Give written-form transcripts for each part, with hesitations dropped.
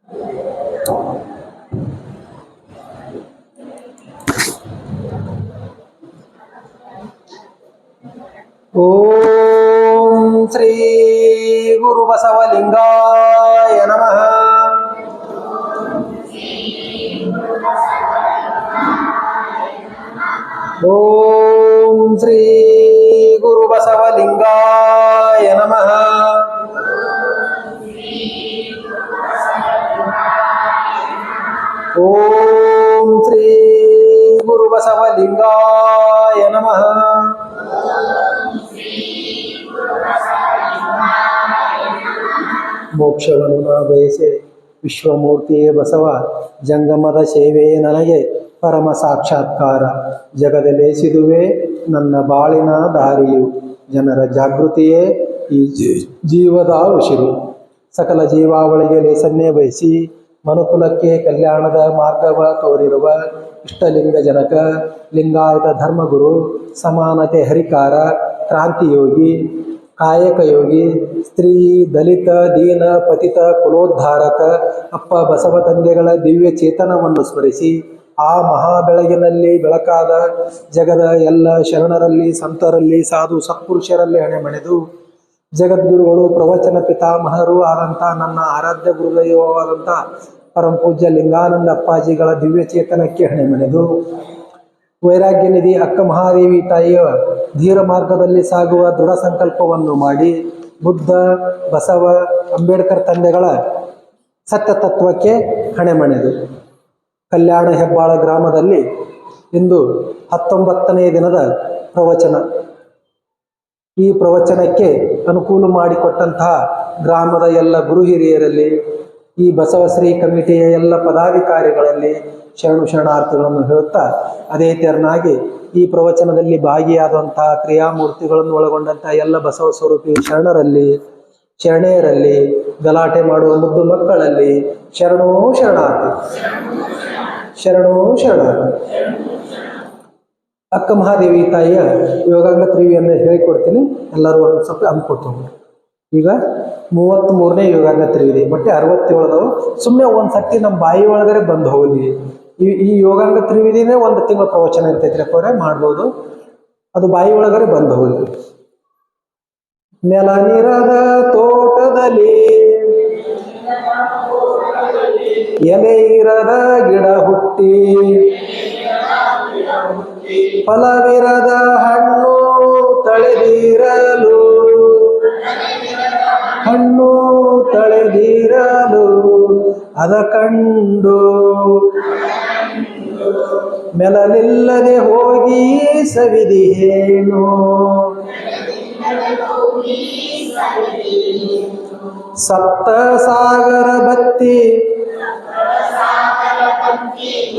ಓಂ ಶ್ರೀ ಗುರು ಬಸವಲಿಂಗಾಯ ನಮಃ. ಓಂ ಶ್ರೀ ಗುರು ಬಸವಲಿಂಗಾಯ ನಮಃ. ಓಂ ಶ್ರೀ ಗುರು ಬಸವಲಿಂಗಾಯ ನಮಃ. ಮೋಕ್ಷವನ್ನು ನಾ ಬಯಸೆ ವಿಶ್ವಮೂರ್ತಿಯೇ ಬಸವ, ಜಂಗಮದ ಸೇವೆಯೇ ನನಗೆ ಪರಮ ಸಾಕ್ಷಾತ್ಕಾರ. ಜಗದಲೇಸಿದುವೆ ನನ್ನ ಬಾಳಿನ ದಾರಿಯು, ಜನರ ಜಾಗೃತಿಯೇ ಈ ಜೀವದ ಉಸಿರು. ಸಕಲ ಜೀವಾವಳಿಗೆ ಲೇಸನ್ನೇ ಬಯಸಿ ಮನುಕುಲಕ್ಕೆ ಕಲ್ಯಾಣದ ಮಾರ್ಗವ ತೋರಿರುವ ಇಷ್ಟಲಿಂಗ ಜನಕ, ಲಿಂಗಾಯತ ಧರ್ಮಗುರು, ಸಮಾನತೆ ಹರಿಕಾರ, ಕ್ರಾಂತಿಯೋಗಿ, ಕಾಯಕ ಯೋಗಿ, ಸ್ತ್ರೀ ದಲಿತ ದೀನ ಪತಿತ ಕುಲೋದ್ಧಾರಕ ಅಪ್ಪ ಬಸವ ತಂದೆಗಳ ದಿವ್ಯ ಚೇತನವನ್ನು ಸ್ಮರಿಸಿ ಆ ಮಹಾ ಬೆಳಗಿನಲ್ಲಿ ಬೆಳಕಾದ ಜಗದ ಎಲ್ಲ ಶರಣರಲ್ಲಿ, ಸಂತರಲ್ಲಿ, ಸಾಧು ಸತ್ಪುರುಷರಲ್ಲಿ ಹಣೆಮಣೆದು ಜಗದ್ಗುರುಗಳು, ಪ್ರವಚನ ಪಿತಾಮಹರು ಆದಂಥ ನನ್ನ ಆರಾಧ್ಯ ಗುರುದೈವವಾದಂಥ ಪರಮ ಪೂಜ್ಯ ಲಿಂಗಾನಂದ ಅಪ್ಪಾಜಿಗಳ ದಿವ್ಯ ಚೇತನಕ್ಕೆ ಹಣೆಮಣೆದು ವೈರಾಗ್ಯ ನಿಧಿ ಅಕ್ಕ ಮಹಾದೇವಿ ತಾಯಿಯ ಧೀರ ಮಾರ್ಗದಲ್ಲಿ ಸಾಗುವ ದೃಢ ಸಂಕಲ್ಪವನ್ನು ಮಾಡಿ ಬುದ್ಧ, ಬಸವ, ಅಂಬೇಡ್ಕರ್ ತಂದೆಗಳ ಸತ್ಯ ತತ್ವಕ್ಕೆ ಹಣೆಮಣೆದು ಕಲ್ಯಾಣ ಹೆಬ್ಬಾಳ ಗ್ರಾಮದಲ್ಲಿ ಇಂದು 19ನೇ ದಿನದ ಪ್ರವಚನ. ಈ ಪ್ರವಚನಕ್ಕೆ ಅನುಕೂಲ ಮಾಡಿಕೊಟ್ಟಂತಹ ಗ್ರಾಮದ ಎಲ್ಲ ಗುರು ಹಿರಿಯರಲ್ಲಿ, ಈ ಬಸವಶ್ರೀ ಕಮಿಟಿಯ ಎಲ್ಲ ಪದಾಧಿಕಾರಿಗಳಲ್ಲಿ ಶರಣು ಶರಣಾರ್ಥಿಗಳನ್ನು ಹೇಳುತ್ತಾ, ಅದೇ ತೆರನಾಗಿ ಈ ಪ್ರವಚನದಲ್ಲಿ ಭಾಗಿಯಾದಂತಹ ಕ್ರಿಯಾಮೂರ್ತಿಗಳನ್ನು ಒಳಗೊಂಡಂಥ ಎಲ್ಲ ಬಸವ ಸ್ವರೂಪಿ ಶರಣರಲ್ಲಿ, ಶರಣೆಯರಲ್ಲಿ, ಗಲಾಟೆ ಮಾಡುವ ಮುದ್ದು ಮಕ್ಕಳಲ್ಲಿ ಶರಣೋ ಶರಣಾರ್ಥಿ, ಶರಣೋ ಶರಣಾರ್ಥಿ. ಅಕ್ಕ ಮಹಾದೇವಿ ತಾಯಿಯ ಯೋಗಾಂಗ ತ್ರಿವಿಯನ್ನು ಹೇಳಿಕೊಡ್ತೀನಿ. ಎಲ್ಲರೂ ಒಂದು ಸ್ವಲ್ಪ ಅಂದ್ಕೊಡ್ತೀವಿ. ಈಗ 33ನೇ ಯೋಗಾಂಗ ತ್ರಿವಿದೆ, ಮತ್ತೆ 67 ಸುಮ್ಮನೆ ಒಂದು ಸರ್ತಿ ನಮ್ಮ ಬಾಯಿ ಒಳಗಡೆ ಬಂದು ಹೋಗಲಿ. ಈ ಯೋಗಾಂಗ ತ್ರಿವಿಧಿನೇ 1 ತಿಂಗಳ ಪ್ರವಚನ ಇರ್ತೈತ್ರಿ ಅಪ್ಪವ್ರೆ, ಮಾಡ್ಬೋದು. ಅದು ಬಾಯಿ ಒಳಗಡೆ ಬಂದು ಹೋಗಲಿ. ನೆಲ ನೀರದ ತೋಟದಲ್ಲಿ ಎಲೆ ಇರದ ಗಿಡ ಹುಟ್ಟಿ, ಫಲವಿರದ ಹಣ್ಣು ತಳೆದಿರಲು, ಹಣ್ಣು ತಳೆದಿರಲು ಅದ ಕಂಡು ಮೆಲನಿಲ್ಲದೆ ಹೋಗಿ ಸವಿದಿಹೇನು, ಸಪ್ತ ಸಾಗರ ಬತ್ತಿ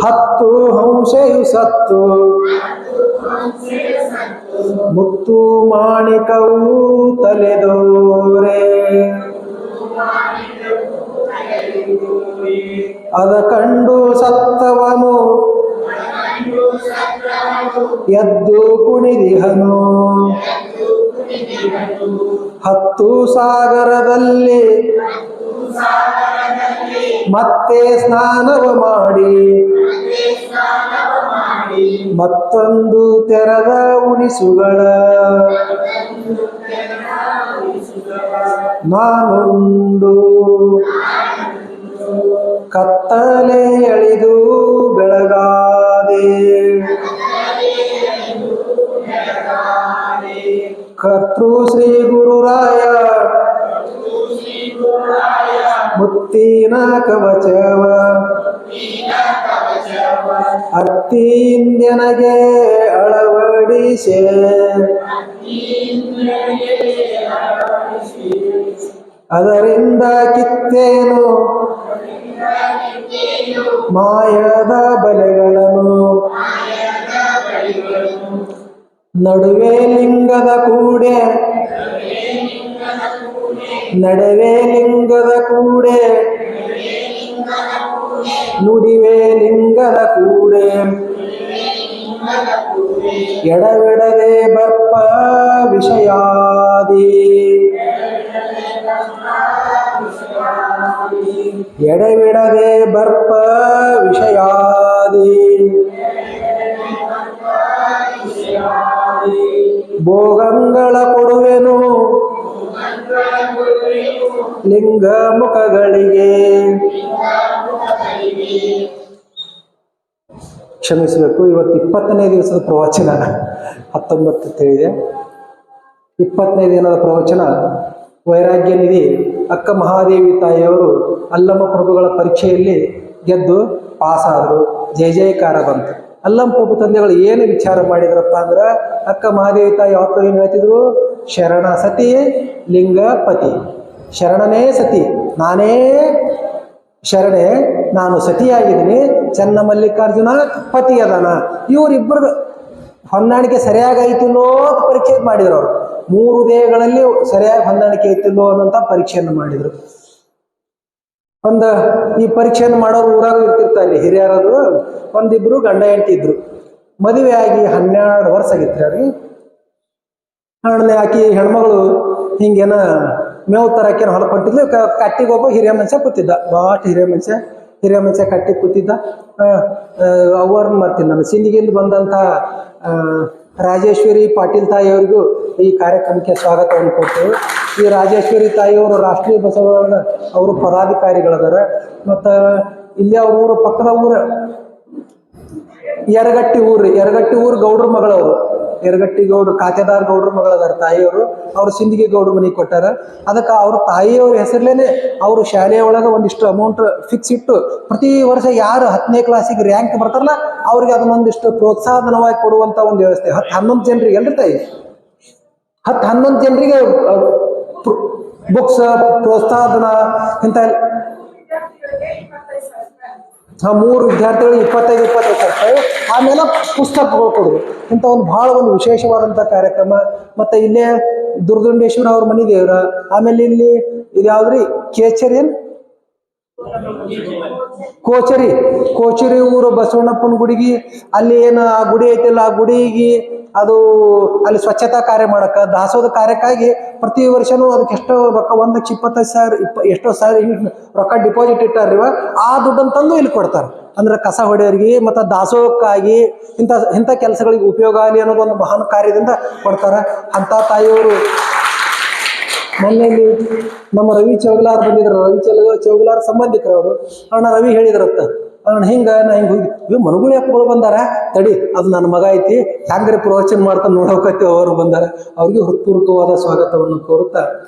10 ಹಂಸೆಯು ಸತ್ತು, ಮುತ್ತು ಮಾಣಿಕವು ತಲೆದೋರೆ, ಅದ ಕಂಡು ಸತ್ತವನು ಎದ್ದು ಕುಣಿದಿಹನು, 10 ಸಾಗರದಲ್ಲಿ ಮತ್ತೆ ಸ್ನಾನವ ಮಾಡಿ, ಮತ್ತೊಂದು ತೆರದ ಉಣಿಸುಗಳ ನಾನುಂಡು, ಕತ್ತಲೆ ಎಳೆದು ಬೆಳಗಾದೆ, ಕರ್ತೃ ಶ್ರೀ ಗುರುರಾಯ ಮುತ್ತಿನ ಕವಚವ ಅತ್ತಿಂದ್ಯನಗೆ ಅಳವಡಿಸೆ, ಅದರಿಂದ ಕಿತ್ತೇನು ಮಾಯದ ಬಲೆಗಳನ್ನು, ನಡುವೆ ಲಿಂಗದ ಕೂಡೆ, ನಡುವೆ ಲಿಂಗದ ಕೂಡೆ, ನುಡಿವೆ ಲಿಂಗದ ಕೂಡೆ, ಎಡವಿಡದೆ ಬರ್ಪ ವಿಷಯಾದಿ, ಎಡೆಬಿಡದೆ ಬರ್ಪ ವಿಷಯಾದಿ ಭೋಗಂಗಳ ಕೊಡುವೆನು ಲಿಂಗ ಮುಖಗಳಿಗೆ. ಕ್ಷಮಿಸಬೇಕು, ಇವತ್ತು 20ನೇ ದಿವಸದ ಪ್ರವಚನ 19 ತಿಳಿದೆ. 20ನೇ ದಿನದ ಪ್ರವಚನ ವೈರಾಗ್ಯ ನಿಧಿ ಅಕ್ಕ ಮಹಾದೇವಿ ತಾಯಿಯವರು ಅಲ್ಲಮ್ಮ ಪ್ರಭುಗಳ ಪರೀಕ್ಷೆಯಲ್ಲಿ ಗೆದ್ದು ಪಾಸ್ ಆದರು. ಜಯ ಜಯಕಾರ ಬಂತು. ಅಲ್ಲಮ್ಮ ಪ್ರಭು ತಂದೆಗಳು ಏನು ವಿಚಾರ ಮಾಡಿದ್ರಪ್ಪ ಅಂದ್ರೆ, ಅಕ್ಕ ಮಹಾದೇವಿ ತಾಯಿ ಯಾವತ್ತೂ ಏನು ಹೇಳ್ತಿದ್ರು, ಶರಣ ಸತಿ ಲಿಂಗಪತಿ. ಶರಣನೇ ಸತಿ, ನಾನೇ ಶರಣೆ, ನಾನು ಸತಿಯಾಗಿದ್ದೀನಿ, ಚೆನ್ನ ಮಲ್ಲಿಕಾರ್ಜುನ ಪತಿ ಅದಾನ. ಇವರಿಬ್ಬರು ಹೊಂದಾಣಿಕೆ ಸರಿಯಾಗಿ ಐತಿಲ್ಲೋ ಅಂತ ಪರೀಕ್ಷೆ ಮಾಡಿದ್ರು. ಅವರು 3 ದೇಹಗಳಲ್ಲಿ ಸರಿಯಾಗಿ ಹೊಂದಾಣಿಕೆ ಐತಿಲ್ಲೋ ಅನ್ನೋಂಥ ಪರೀಕ್ಷೆಯನ್ನು ಮಾಡಿದ್ರು. ಈ ಪರೀಕ್ಷೆಯನ್ನು ಮಾಡೋರು ಊರಾಗ ಇರ್ತಿರ್ತಾರೆ, ಹಿರಿಯರದು. ಒಂದಿಬ್ರು ಗಂಡ ಹೆಂಡತಿ ಇದ್ರು. ಮದುವೆ ಆಗಿ 12 ವರ್ಷ ಆಗಿತ್ತು ಅವ್ರಿಗೆ. ಆಕಿ ಹೆಣ್ಮಗಳು ಹಿಂಗೇನ ಮೇವು ತರಕೇನು ಹೊಲ ಕೊಟ್ಟಿದ್ಲು. ಕಟ್ಟಿಗೆ ಒಬ್ಬ ಹಿರಿಯ ಮನುಷ್ಯ ಕೂತಿದ್ದ, ಬಾಟ್ ಹಿರಿಯ ಮನುಷ್ಯ ಕಟ್ಟಿಗೆ ಕೂತಿದ್ದ. ಅವ್ರನ್ನ ಮಾಡ್ತೀನಿ ನಾನು. ಸಿಂಧಿಗಿಂದ ಬಂದಂಥ ರಾಜೇಶ್ವರಿ ಪಾಟೀಲ್ ತಾಯಿಯವರಿಗೂ ಈ ಕಾರ್ಯಕ್ರಮಕ್ಕೆ ಸ್ವಾಗತವನ್ನು ಕೊಟ್ಟರು. ಈ ರಾಜೇಶ್ವರಿ ತಾಯಿಯವರು ರಾಷ್ಟ್ರೀಯ ಬಸವಣ್ಣ ಅವರು ಪದಾಧಿಕಾರಿಗಳದಾರ. ಮತ್ತು ಇಲ್ಲಿ ಅವ್ರ ಊರು ಪಕ್ಕದ ಊರು ಯರಗಟ್ಟಿ ಊರು ಗೌಡ್ರ ಮಗಳವರು. ಯರಗಟ್ಟಿ ಗೌಡ್ರು ಖಾತೆದಾರ್ ಗೌಡ್ರ ಮಗಳದಾರ ತಾಯಿಯವರು. ಅವರು ಸಿಂಧಿಗೆ ಗೌಡ್ರ ಮನೆಗೆ ಕೊಟ್ಟಾರ. ಅದಕ್ಕೆ ಅವ್ರ ತಾಯಿಯವ್ರ ಹೆಸರಲ್ಲೇನೆ ಅವರು ಶಾಲೆಯ ಒಳಗೆ ಒಂದಿಷ್ಟು ಅಮೌಂಟ್ ಫಿಕ್ಸ್ ಇಟ್ಟು ಪ್ರತಿ ವರ್ಷ ಯಾರು 10ನೇ ಕ್ಲಾಸಿಗೆ ರ್ಯಾಂಕ್ ಬರ್ತಾರಲ್ಲ ಅವ್ರಿಗೆ ಅದನ್ನೊಂದಿಷ್ಟು ಪ್ರೋತ್ಸಾಹನವಾಗಿ ಕೊಡುವಂಥ ಒಂದು ವ್ಯವಸ್ಥೆ. 10-11 ಜನರಿಗೆ ಎಲ್ರಿ ತಾಯಿ 10-11 ಜನರಿಗೆ ಬುಕ್ಸ್ ಪ್ರೋತ್ಸಾಹನ ಇಂಥ 3 ವಿದ್ಯಾರ್ಥಿಗಳಿಗೆ 25 ರೂಪಾಯಿ. ಆಮೇಲೆ ಪುಸ್ತಕಗಳು ಕೊಡೋದು. ಇಂಥ ಭಾಳ ಒಂದು ವಿಶೇಷವಾದಂಥ ಕಾರ್ಯಕ್ರಮ. ಮತ್ತು ಇಲ್ಲೇ ದುರ್ದುಂಡೇಶ್ವರ ಅವ್ರ ಮನೆ ದೇವ್ರ. ಆಮೇಲೆ ಇಲ್ಲಿ ಇದು ಯಾವ್ದ್ರಿ ಕೋಚರಿ ಊರು ಬಸವಣ್ಣಪ್ಪನ ಗುಡಿಗೆ ಅಲ್ಲಿ ಏನು ಆ ಗುಡಿ ಐತಿಲ್ಲ, ಆ ಗುಡಿಗೆ ಅದು ಅಲ್ಲಿ ಸ್ವಚ್ಛತಾ ಕಾರ್ಯ ಮಾಡಕ್ಕೆ, ದಾಸೋದ ಕಾರ್ಯಕ್ಕಾಗಿ ಪ್ರತಿ ವರ್ಷನೂ ಅದಕ್ಕೆ ಎಷ್ಟೋ ರೊಕ್ಕ 1,25,000 ಎಷ್ಟೋ ಸಾವಿರ ರೊಕ್ಕ ಡಿಪಾಸಿಟ್ ಇಟ್ಟಾರ್ರಿವ. ಆ ದುಡ್ಡನ್ನು ತಂದು ಇಲ್ಲಿ ಕೊಡ್ತಾರೆ. ಅಂದ್ರೆ ಕಸ ಹೊಡೆಯೋರಿಗೆ ಮತ್ತು ದಾಸೋಹಕ್ಕಾಗಿ ಇಂಥ ಕೆಲಸಗಳಿಗೆ ಉಪಯೋಗ ಆಗಲಿ ಅನ್ನೋದು ಒಂದು ಮಹಾನ್ ಕಾರ್ಯದಿಂದ ಕೊಡ್ತಾರೆ. ಅಂಥ ತಾಯಿಯವರು ಮೊನ್ನೆಯಲ್ಲಿ ನಮ್ಮ ರವಿ ಚೌಗಲಾರ್ ಬಂದಿದ್ರು. ರವಿ ಚೌಗಲಾರ್ ಸಂಬಂಧಿಕರವರು. ಅಣ್ಣ ರವಿ ಹೇಳಿದ್ರತ್ತ, ಅಣ್ಣ ಹಿಂಗೆ ನಾ ಹಿಂಗೆ ಹೋಗಿ ಇವು ಮನುಗುಳಿ ಅಪ್ಪಗಳು ಬಂದಾರ, ತಡಿ ಅದು ನನ್ನ ಮಗ ಐತಿ, ಹ್ಯಾಂಗ್ರೆ ಪ್ರವಚನ ಮಾಡ್ತಾ ನೋಡೋಕತ್ತಿ ಅವರು ಬಂದಾರ. ಅವ್ರಿಗೆ ಹೃತ್ಪೂರ್ವಕವಾದ ಸ್ವಾಗತವನ್ನು ಕೋರುತ್ತಾ,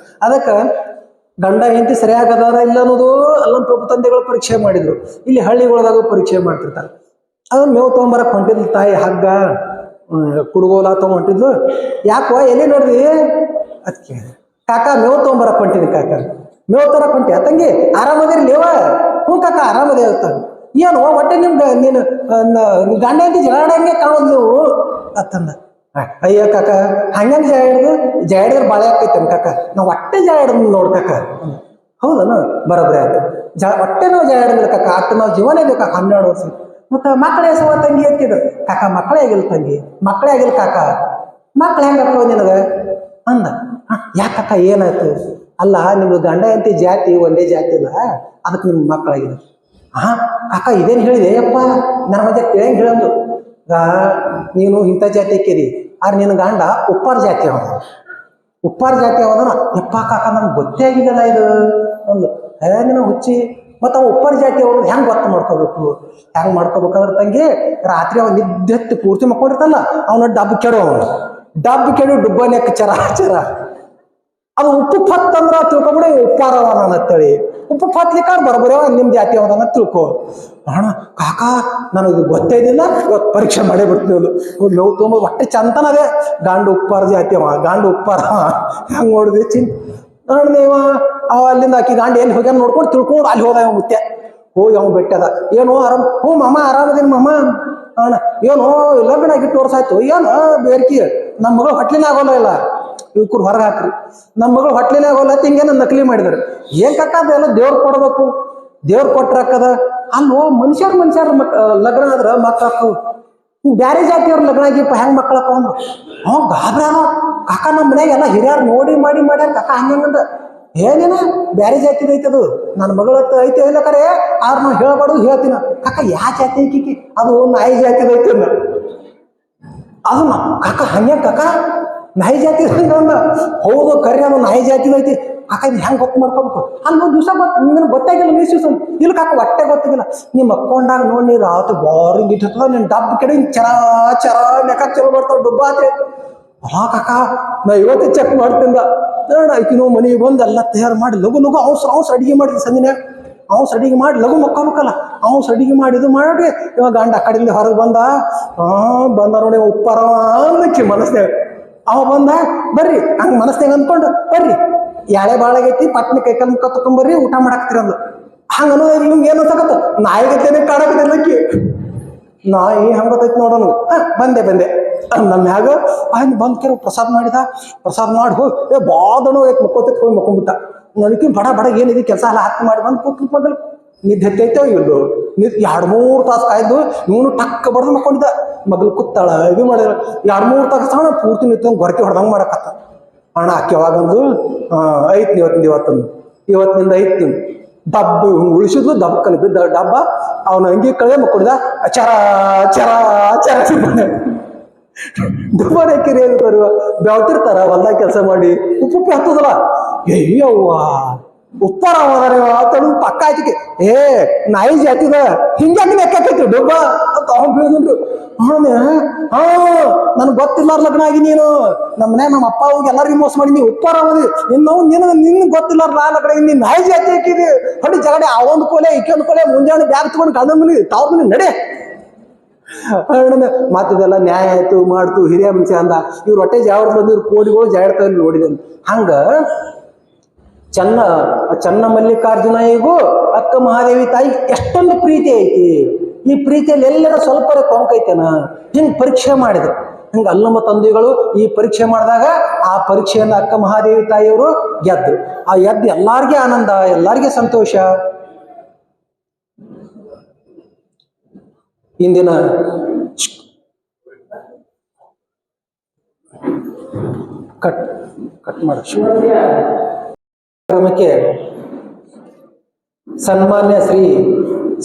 ಅದಕ್ಕೆ ಗಂಡ ಹೆಂಡತಿ ಸರಿಯಾಗದಾರ ಇಲ್ಲ ಅನ್ನೋದು ಅಲ್ಲಮ್ಮ ಪ್ರಭು ತಂದೆಗಳು ಪರೀಕ್ಷೆ ಮಾಡಿದ್ರು. ಇಲ್ಲಿ ಹಳ್ಳಿಗಳದಾಗ ಪರೀಕ್ಷೆ ಮಾಡ್ತಿರ್ತಾರೆ. ಅದನ್ನ ಮೇವು ತೊಗೊಂಬರಕ್ಕೆ ಹೊಂಟಿದ್ಲು ತಾಯಿ. ಹಗ್ಗ ಕುಡುಗೋಲ ತೊಗೊಂಡಿದ್ಲು. ಯಾಕೋ ಎಲ್ಲಿ ನೋಡ್ರಿ ಅದಕ್ಕೆ ಕಾಕ ಮೇವು ತೊಗೊಂಬರಕ್ಕೆ ಹೊಂಟಿದ್ವಿ. ಕಾಕ ಮೇವು ತರಕ್ಕೆ ಹೊಂಟಿ ತಂಗಿ ಆರಾಮದಿರ್ಲಿವ? ಹ್ಞೂ ಕಾಕ ಆರಾಮದೇ ಇರ್ತಾನೆ. ಏನು ಒಟ್ಟೆ ನೀನು ಗಂಡ ಹೆಂಡತಿ ಜಗಳಾಡಂಗೆ ಕಾಣೋದು ನೀವು ಅತ್ತಂದ. ಅಯ್ಯ ಕಾಕ ಹಂಗಂಗೆ ಜಯ ಹಿಡಿದ್ರೆ ಬಾಳೆ ಹಾಕೈತೇನೆ ಕಾಕ, ನಾವು ಹೊಟ್ಟೆ ಜಯ ಹಿಡಿದ್ ನೋಡ್ ಕಾಕ. ಹೌದನ ಬರೋಬ್ರಿ ಆಯ್ತು. ಹೊಟ್ಟೆ ನಾವು ಜಯ ಹಿಡಿದ್ರೆ ಕಾಕ, ಅಟ್ಟು ನಾವು ಜೀವನ ಇದೆ ಕಾಕ 12 ವರ್ಷ. ಮತ್ತು ಮಕ್ಕಳೇ ಸವ ತಂಗಿ ಎತ್ತಿದ್ರು. ಕಾಕ ಮಕ್ಕಳೇ ಆಗಿಲ್ಲ ತಂಗಿ, ಮಕ್ಕಳೇ ಆಗಿಲ್ಲ ಕಾಕ. ಮಕ್ಳು ಹೆಂಗಕ್ಕ ನಿನಗೆ ಅಂದ. ಯಾಕಕ್ಕ ಏನಾಯ್ತು? ಅಲ್ಲ ನಿಮ್ದು ಗಂಡ ಹೆಂಡತಿ ಜಾತಿ ಒಂದೇ ಜಾತಿ ಇಲ್ಲ, ಅದಕ್ಕೆ ನಿಮ್ಮ ಮಕ್ಕಳಾಗಿಲ್ಲ. ಕಾಕ ಇದೇನು ಹೇಳಿದೆ ಅಪ್ಪ, ನನ್ನ ಮಧ್ಯೆ ತಿಳಿಯಂಗೆ ಹೇಳೋದು. ನೀನು ಇಂಥ ಜಾತಿ ಹಾಕಿದಿ, ಆದ್ರೆ ನಿನ್ನ ಗಂಡ ಉಪ್ಪಾರ ಜಾತಿ ಯಾವ್ದನ. ಯಪ್ಪ ಕಾಕ ನಮ್ಗೆ ಗೊತ್ತೇ ಆಗಿದ್ದಲ್ಲ ಇದು ಒಂದು. ನಿನ್ನ ಹುಚ್ಚಿ. ಮತ್ತು ಅವ ಉಪ್ಪಾರ ಜಾತಿ ಅವ್ರದ್ದು ಹೆಂಗೆ ಗೊತ್ತು ಮಾಡ್ಕೋಬೇಕು? ಹೆಂಗೆ ಮಾಡ್ಕೋಬೇಕಂದ್ರೆ ತಂಗಿ, ರಾತ್ರಿ ಅವ ನಿದ್ದೆತ್ತು ಪೂರ್ತಿ ಮಕ್ಕೊಂಡಿರ್ತಾನ, ಅವನ ಡಬ್ಬು ಕೆಡು ಡುಬ್ಬನೆಕ್ ಚರ ಅದು ಉಪ್ಪು ಫತ್ ಅಂದ್ರ ತಿಳ್ಕೊಬಿಡಿ ಉಪ್ಪಾರವ ನಾನು ಅಂತೇಳಿ. ಉಪ್ಪು ಫತ್ಲಿಕ್ಕಾರ್ ಬರೋಬರವ ನಿಮ್ಮ ಜಾತಿ ಯಾವ್ದನ್ನ ತಿಳ್ಕೊ. ಅಣ್ಣ ಕಾಕ ನನಗೆ ಗೊತ್ತೇ ಇದ್ದಿಲ್ಲ, ಇವತ್ತು ಪರೀಕ್ಷೆ ಮಾಡೇ ಬಿಡ್ತೀವಿ. ಮೇವು ತುಂಬ ಹೊಟ್ಟೆ ಚಂತನದೇ. ಗಾಂಡು ಉಪ್ಪಾರ ಜಾತಿ ಗಾಂಡು ಉಪ್ಪಾರ ಹೆಂಗೆ ನೋಡಿದ್ವಿ ನೋಡಿ ನೀವು. ಅವ ಅಲ್ಲಿಂದ ಆಕಿ ಗಾಂಡು ಎಲ್ಲಿ ಹೋಗ್ಯಾನ ನೋಡ್ಕೊಂಡು ತಿಳ್ಕೊಂಡು ಅಲ್ಲಿ ಹೋದ ಮುತ್ತೆ. ಹೋಗಿ ಅವ್ನು ಬೆಟ್ಟದ. ಏನು ಆರಾಮ್? ಹ್ಞೂ ಮಾಮ ಆರಾಮದೇನು ಮಾಮ. ಅಣ್ಣ ಏನು ಲಗ್ನ ಆಗಿಟ್ಟು ವರ್ಷ ಆಯ್ತು, ಏನು ಬೇರ್ಕಿ ನಮ್ಮ ಮಗಳು ಹೊಟ್ಲಿನ ಆಗೋಲ್ಲ ಇಲ್ಲ, ಇವ್ಕರು ಹೊರಗೆ ಹಾಕ್ರಿ. ನಮ್ಮ ಮಗಳು ಹೊಟ್ಲಿನ ಆಗೋಲ್ಲ ಹಿಂಗೇನ ನಕಲಿ ಮಾಡಿದಾರೆ. ಏನ್ ಕಾಕ ಅದೆಲ್ಲ ದೇವ್ರು ಕೊಡ್ಬೇಕು, ದೇವ್ರು ಕೊಟ್ರ ಹಾಕದ. ಅಲ್ಲೋ ಮನುಷ್ಯರ ಲಗ್ನ ಆದ್ರ ಮಕ್ಕಳು ಬ್ಯಾರೆ ಜಾತಿಯವ್ರ ಲಗ್ನ ಆಗಿಪ್ಪ ಹೆಂಗ್ ಮಕ್ಕಳಕ್ಕ ಅಂದ್ರು. ಗಾಬ್ರಾನೋ ಕಾಕ ನಮ್ಮ ಮನ್ಯಾಗ ಎಲ್ಲ ಹಿರಿಯರು ನೋಡಿ ಮಾಡ್ಯಾರ ಕಾಕ ಹಂಗಂದ. ಏನೇನ ಬ್ಯಾರೆ ಜಾತಿದ ಐತೆ ಅದು ನನ್ನ ಮಗಳ ಐತೆ ಇಲ್ಲ ಕರೆ ಆರ್ ನಾವು ಹೇಳಬಾರ್ದು ಹೇಳ್ತೀನ ಕಾಕ ಯಾ ಜಾತಿ ಐಕಿ ಅದು ನಾಯಿ ಜಾತಿದ ಐತೆ ಅದು ಕಾಕ ಹಂಗೆ ಕಾಕ ನಾಯಿ ಜಾತಿ ಹೌದು ಕರೆ ಅದು ನಾಯಿ ಜಾತಿದ ಐತಿ ಕಾಕ ಇದು ಹೆಂಗೆ ಗೊತ್ತು ಮಾಡ್ಕೋಬೇಕು ಅಲ್ಲೊಂದು ದಿವಸ ನಿಮ್ಗೆ ಗೊತ್ತಾಗಿಲ್ಲ ನೀಸ್ ಇಲ್ಲ ಕಾಕ ಹೊಟ್ಟೆ ಗೊತ್ತಾಗಿಲ್ಲ ನೀವು ಮಕ್ಕೊಂಡಾಗ ನೋಡಿ ನೀರು ಆತು ಬಾರಿಂಗ್ ಇಟ್ಟಿರ್ತದ ನಿನ್ನ ಡಬ್ಬ ಕಡೆ ಚರ ಚರ ನೆಕ ಚಲೋ ಬರ್ತಾವ ಡುಬ್ಬ ಆತ್ರಿ ಹಾ ಕಾಕ ನಾ ಇವತ್ತೇ ಚೆಕ್ ಮಾಡ್ತಿಂದ ನೋಡ ಆಕಿನೂ ಮನೆಗೆ ಬಂದು ಎಲ್ಲ ತಯಾರು ಮಾಡಿ ಲಘು ಲಘು ಅವ್ಸ್ ಅಡಿಗೆ ಮಾಡಿದ ಸಂಜೆನಾಗ ಅವ್ಸ್ ಅಡಿಗೆ ಮಾಡಿ ಲಘು ಮಕ್ಕೋಬೇಕಲ್ಲ ಅವ್ಸ್ ಅಡಿಗೆ ಮಾಡಿ ಇದು ಮಾಡಿ ಇವಾಗ ಗಂಡ ಆ ಕಡೆಯಿಂದ ಹೊರಗೆ ಬಂದ ನೋಡಿ ಉಪ್ಪಾರವ ಅನ್ನಕ್ಕಿ ಮನಸ್ನಾಗ ಅವ ಬಂದ ಬರ್ರಿ ಹಂಗೆ ಮನಸ್ನಾಗ ಅಂದ್ಕೊಂಡು ಬರ್ರಿ ಯಾಳೆ ಬಾಳಾಗೈತಿ ಪಟ್ನಿ ಕೈಕಾಲ ಮುಖ ತಕೊಂಬರ್ರಿ ಊಟ ಮಾಡಾಕ್ತಿರ ಅಂದು ಹಂಗ ಅನ್ನೋದು ನಿಮ್ಗೆ ಏನು ಅನ್ಸಕತ್ತ ನಾಯಿಗತ್ತೇನೆ ಕಾಡಕತ್ತಿಲ್ಲಕ್ಕಿ ನಾಯಿ ಹಂಗತೈತಿ ನೋಡೋನು ಬಂದೆ ನಮ್ಮ ಮ್ಯಾಗ ಆಯ್ತು ಬಂದ್ ಕೆರೆ ಪ್ರಸಾದ ಮಾಡಿ ಹೋಗಿ ಬಾದಣು ಐತೆ ಮಕ್ಕೋತೈತಿ ಹೋಗಿ ಮಕ್ಕೊಂಬಿಟ್ಟ ನನಗೆ ಬಡ ಏನಿದೆ ಕೆಲಸ ಎಲ್ಲ ಹತ್ತಿ ಮಾಡಿ ಬಂದು ಕೂತ್ ಮಗಳು ನಿದ್ದೆ ಹತ್ತೈತೋ ಇಲ್ಲೋ ನಿದ್ 2-3 ತಾಸು ಕಾಯ್ದು ಇವನು ಟಕ್ಕ ಬಡ್ದು ಮಕ್ಕೊಂಡಿದ್ದ ಮಗಳು ಕೂತಾಳ ಇದು ಮಾಡಿದ 2-3 ತಾಸು ಸಣ್ಣ ಪೂರ್ತಿ ನಿಂತು ಗೊರಕೆ ಹೊಡೆದಂಗೆ ಮಾಡಕತ್ತ ಅಣ್ಣ ಅಕ್ಕಿ ಯಾವಾಗಂದು ಐತಿ ಇವತ್ತಿನಿಂದ ಐತಿ ಡಬ್ಬ ಉಳಿಸಿದ್ಲು ದಬ್ಬಕ್ಕಲ್ಲಿ ಬಿದ್ದ ಡಬ್ಬ ಅವನ ಅಂಗಿ ಕಳೆ ಮಕ್ಕೊಂಡಿದ್ದ ಚರ ಚರ ಚರ ದುಬಾರಿ ಹಾಕಿರಿ ಹೇಳ್ತಾರ ಬೆಳ್ತಿರ್ತಾರ ಹೊಲ್ದಾಗ ಕೆಲಸ ಮಾಡಿ ಉಪ್ಪು ಹತ್ತದಲ್ಲ ಅಯ್ಯವ್ವ ಉಪ್ಪಾರ ತಡ ಪಕ್ಕ ಆಯ್ತಿಕೆ ನಾಯಿ ಜಾತಿದ ಹಿಂಗ್ಯಾಕೆ ಲೆಕ್ಕಾಕೈತಿ ಡಬ್ಬ ಅಂತ ಅವ್ನು ಬೀಳ್ದು ನನ್ಗೆ ಗೊತ್ತಿಲ್ಲಾರ ಲಗ್ನ ಆಗಿ ನೀನು ನಮ್ಮನೆ ನಮ್ಮ ಅಪ್ಪ ಹೋಗಿ ಎಲ್ಲರಿಗೂ ಮೋಸ ಮಾಡಿ ನೀವು ಉಪ್ಪಾರ ನಿನ್ ಗೊತ್ತಿಲ್ಲಾರ ನಾ ಲಗ್ನ ನೀನ್ ನಾಯಿ ಜಾತಿ ಹಾಕಿದಿ ಹೊಡಿ ಜಗಡೆ ಅವೊಂದು ಕೋಲೆ ಈಕೊಂದು ಕೋಲೆ ಮುಂಜಾನೆ ಬ್ಯಾಗ್ ತಗೊಂಡು ಗಂಡ ಮನಿ ತಾವ್ರ ಮನಿ ನಡೆ ಮತ್ತಿದೆಲ್ಲ ನ್ಯಾಯ ಆಯ್ತು ಮಾಡ್ತು ಹಿರಿಯ ಮನುಷ್ಯ ಅಂದ ಇವ್ರು ಹೊಟ್ಟೆ ಜಾವರ್ ಬಂದು ಇವ್ರು ಕೋಡಿಗಳು ಜಾಡ್ತಾವಲ್ಲಿ ನೋಡಿದನು ಹಂಗ ಚನ್ನ ಮಲ್ಲಿಕಾರ್ಜುನಯಿಗೂ ಅಕ್ಕ ಮಹಾದೇವಿ ತಾಯಿ ಎಷ್ಟೊಂದು ಪ್ರೀತಿ ಐತಿ ಈ ಪ್ರೀತಿಯಲ್ಲಿ ಎಲ್ಲರ ಸ್ವಲ್ಪ ಕೊಂಕೈತೇನ ಹಿಂಗ್ ಪರೀಕ್ಷೆ ಮಾಡಿದ್ರು ಹಿಂಗ ಅಲ್ಲಮ್ಮ ತಂದೆಗಳು ಈ ಪರೀಕ್ಷೆ ಮಾಡಿದಾಗ ಆ ಪರೀಕ್ಷೆಯನ್ನು ಅಕ್ಕ ಮಹಾದೇವಿ ತಾಯಿಯವರು ಗೆದ್ರು ಆ ಎದ್ದು ಎಲ್ಲಾರ್ಗೆ ಆನಂದ ಎಲ್ಲಾರ್ಗೆ ಸಂತೋಷ ಇಂದಿನ ಕಟ್ ಮಾಡ ಕಾರ್ಯಕ್ರಮಕ್ಕೆ ಸನ್ಮಾನ್ಯ ಶ್ರೀ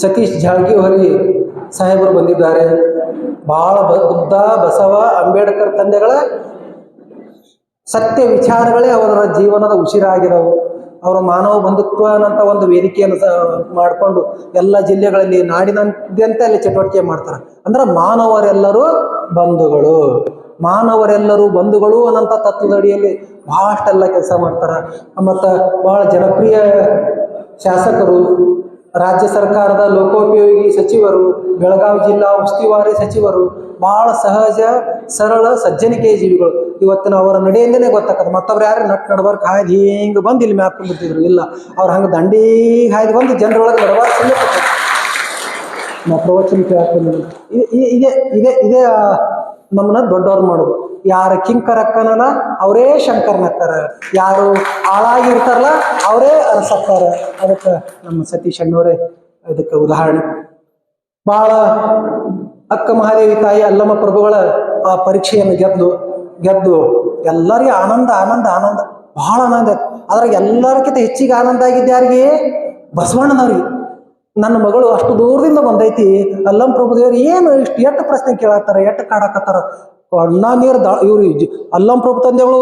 ಸತೀಶ್ ಜಾರಕಿಹೊಳಿ ಸಾಹೇಬರು ಬಂದಿದ್ದಾರೆ. ಬಹಳ ಬುದ್ಧ ಬಸವ ಅಂಬೇಡ್ಕರ್ ತಂದೆಗಳ ಸತ್ಯ ವಿಚಾರಗಳೇ ಅವರ ಜೀವನದ ಉಸಿರಾಗಿದವು. ಅವರ ಮಾನವ ಬಂಧುತ್ವ ಅನ್ನಂತ ಒಂದು ವೇದಿಕೆಯನ್ನು ಮಾಡಿಕೊಂಡು ಎಲ್ಲ ಜಿಲ್ಲೆಗಳಲ್ಲಿ ನಾಡಿನಾದ್ಯಂತ ಅಲ್ಲಿ ಚಟುವಟಿಕೆ ಮಾಡ್ತಾರೆ. ಅಂದ್ರೆ ಮಾನವರೆಲ್ಲರೂ ಬಂಧುಗಳು ಅನ್ನಂತ ತತ್ವದ ಅಡಿಯಲ್ಲಿ ಬಹಳಷ್ಟೆಲ್ಲ ಕೆಲಸ ಮಾಡ್ತಾರ. ಮತ್ತು ಬಹಳ ಜನಪ್ರಿಯ ಶಾಸಕರು, ರಾಜ್ಯ ಸರ್ಕಾರದ ಲೋಕೋಪಯೋಗಿ ಸಚಿವರು, ಬೆಳಗಾವಿ ಜಿಲ್ಲಾ ಉಸ್ತುವಾರಿ ಸಚಿವರು, ಬಹಳ ಸಹಜ ಸರಳ ಸಜ್ಜನಿಕೆಯ ಜೀವಿಗಳು. ಇವತ್ತಿನ ಅವರ ನಡೆಯಿಂದನೇ ಗೊತ್ತಾಗತ್ತೆ. ಮತ್ತವ್ರು ಯಾರು ನಡ್ಬರ್ಕ್ ಹಾಯ್ದು ಹಿಂಗೆ ಬಂದು ಇಲ್ಲಿ ಮ್ಯಾಪ್ಕೊಂಡ್ಬಿಡ್ತಿದ್ರು. ಇಲ್ಲ ಅವ್ರು ಹಂಗೆ ದಂಡಿ ಹಾಯ್ದು ಬಂದು ಜನರೊಳಗೆ ನಡಬಾರ್ದು ಪ್ರವಚನ ಕೇಳ್ಕೊಂಡು ಇದೇ ನಮ್ಮನ್ನ ದೊಡ್ಡವ್ರು ಮಾಡೋದು. ಯಾರು ಕಿಂಕರಕ್ಕನಲ್ಲ ಅವರೇ ಶಂಕರನಕ್ಕಾರ, ಯಾರು ಹಾಳಾಗಿರ್ತಾರಲ್ಲ ಅವರೇ ಅರಸಕ್ಕಾರ. ಅದಕ್ಕೆ ನಮ್ಮ ಸತೀಶ್ ಅಣ್ಣವರೇ ಇದಕ್ಕೆ ಉದಾಹರಣೆ. ಬಹಳ ಅಕ್ಕ ಮಹಾದೇವಿ ತಾಯಿ ಅಲ್ಲಮ್ಮ ಪ್ರಭುಗಳ ಆ ಪರೀಕ್ಷೆಯನ್ನು ಗೆದ್ದು ಎಲ್ಲರಿಗೂ ಆನಂದ ಬಹಳ ಆನಂದ. ಅದ್ರಾಗ ಎಲ್ಲರಿಗಿಂತ ಹೆಚ್ಚಿಗೆ ಆನಂದ ಆಗಿದ್ದು ಯಾರಿಗೆ? ಬಸವಣ್ಣನವ್ರಿಗೆ. ನನ್ನ ಮಗಳು ಅಷ್ಟು ದೂರದಿಂದ ಬಂದೈತಿ, ಅಲ್ಲಮ್ಮ ಪ್ರಭುದೇವ್ರು ಏನು ಎಷ್ಟು ಪ್ರಶ್ನೆ ಕೇಳತ್ತಾರ, ಎಷ್ಟು ಕಾಡಕತ್ತಾರ. ಅಣ್ಣ ನೀರು ಇವ್ರು ಅಲ್ಲಮ್ಮ ಪ್ರಭು ತಂದೆಗಳು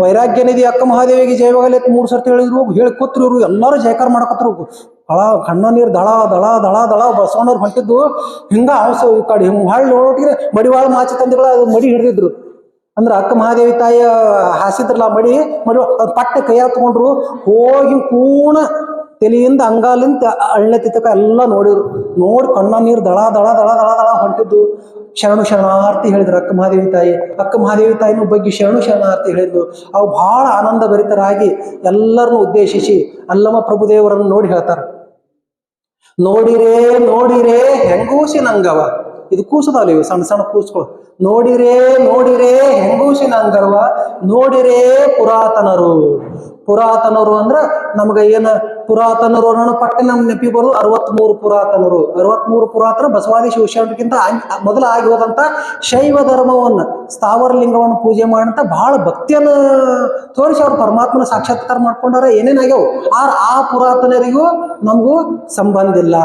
ವೈರಾಗ್ಯ ನಿಧಿ ಅಕ್ಕ ಮಹಾದೇವಿಗೆ ಜಯವಾಗಲಿ 3 ಸರ್ತಿ ಹೇಳಿದ್ರು, ಹೇಳಿ ಕೂತ್ರು. ಇವರು ಎಲ್ಲರೂ ಜಯಕಾರ ಮಾಡಕತ್ತರು. ಕಣ್ಣ ನೀರು ದಳ ಬಸವಣ್ಣವ್ರು ಹೊಂಟಿದ್ದು ಹಿಂಗ ಅವಸ ಈ ಕಡೆ ಹಿಂಗೆ ಹಾಳು ನೋಡಿದ್ರೆ ಮಡಿವಾಳ ಮಾಚಿ ತಂದೆಗಳು ಅದು ಮಡಿ ಹಿಡಿದಿದ್ರು. ಅಂದ್ರೆ ಅಕ್ಕ ಮಹಾದೇವಿ ತಾಯಿ ಹಾಸಿದ್ರಲ್ಲ ಮಡಿ ಅದು ಪಟ್ಟೆ ಕೈಯಾಗ ತಗೊಂಡ್ರು. ಹೋಗಿ ಪೂರ್ಣ ತಲೆಯಿಂದ ಅಂಗಾಲಿಂದ ಅಳ್ಳೆ ತಿತ್ತಕ ಎಲ್ಲ ನೋಡಿದ್ರು. ನೋಡಿ ಕಣ್ಣ ನೀರು ದಳ ಹೊಂಟಿದ್ದು. ಶರಣಾರ್ಥಿ ಹೇಳಿದ್ರು ಅಕ್ಕ ಮಹಾದೇವಿ ತಾಯಿನೂ ಬಗ್ಗೆ ಶರಣಾರ್ಥಿ ಹೇಳಿದ್ರು. ಅವು ಬಹಳ ಆನಂದ ಭರಿತರಾಗಿ ಎಲ್ಲರನ್ನು ಉದ್ದೇಶಿಸಿ ಅಲ್ಲಮ್ಮ ಪ್ರಭುದೇವರನ್ನು ನೋಡಿ ಹೇಳ್ತಾರೆ, ನೋಡಿರೇ ಹೆಂಗೂಸಿನಂಗವ. ಇದು ಕೂಸದಾವಲ್ಲ, ಇವು ಸಣ್ಣ ಕೂಸುಗಳು. ನೋಡಿರೇ ಹೆಂಗೂಸಿನಂಗವ, ನೋಡಿರೇ ಪುರಾತನರು ಅಂದ್ರ ನಮ್ಗ ಏನ ಪುರಾತನರು ಅನ್ನೋ ಪಟ್ಟೆ ನಮ್ ನೆಪಿ ಬರೋದು 63 ಪುರಾತನರು. 63 ಪುರಾತನ ಬಸವಾದಿ ಶಿವಶರಣರಿಗಿಂತ ಮೊದಲ ಆಗಿ ಹೋದಂತ ಶೈವ ಧರ್ಮವನ್ನ ಸ್ಥಾವರ ಲಿಂಗವನ್ನು ಪೂಜೆ ಮಾಡಂತ ಬಹಳ ಭಕ್ತಿಯನ್ನ ತೋರಿಸಿ ಅವ್ರು ಪರಮಾತ್ಮನ ಸಾಕ್ಷಾತ್ಕಾರ ಮಾಡ್ಕೊಂಡಾರ. ಏನೇನಾಗ್ಯಾವ ಆ ಪುರಾತನರಿಗೂ ನಮಗೂ ಸಂಬಂಧ ಇಲ್ಲ.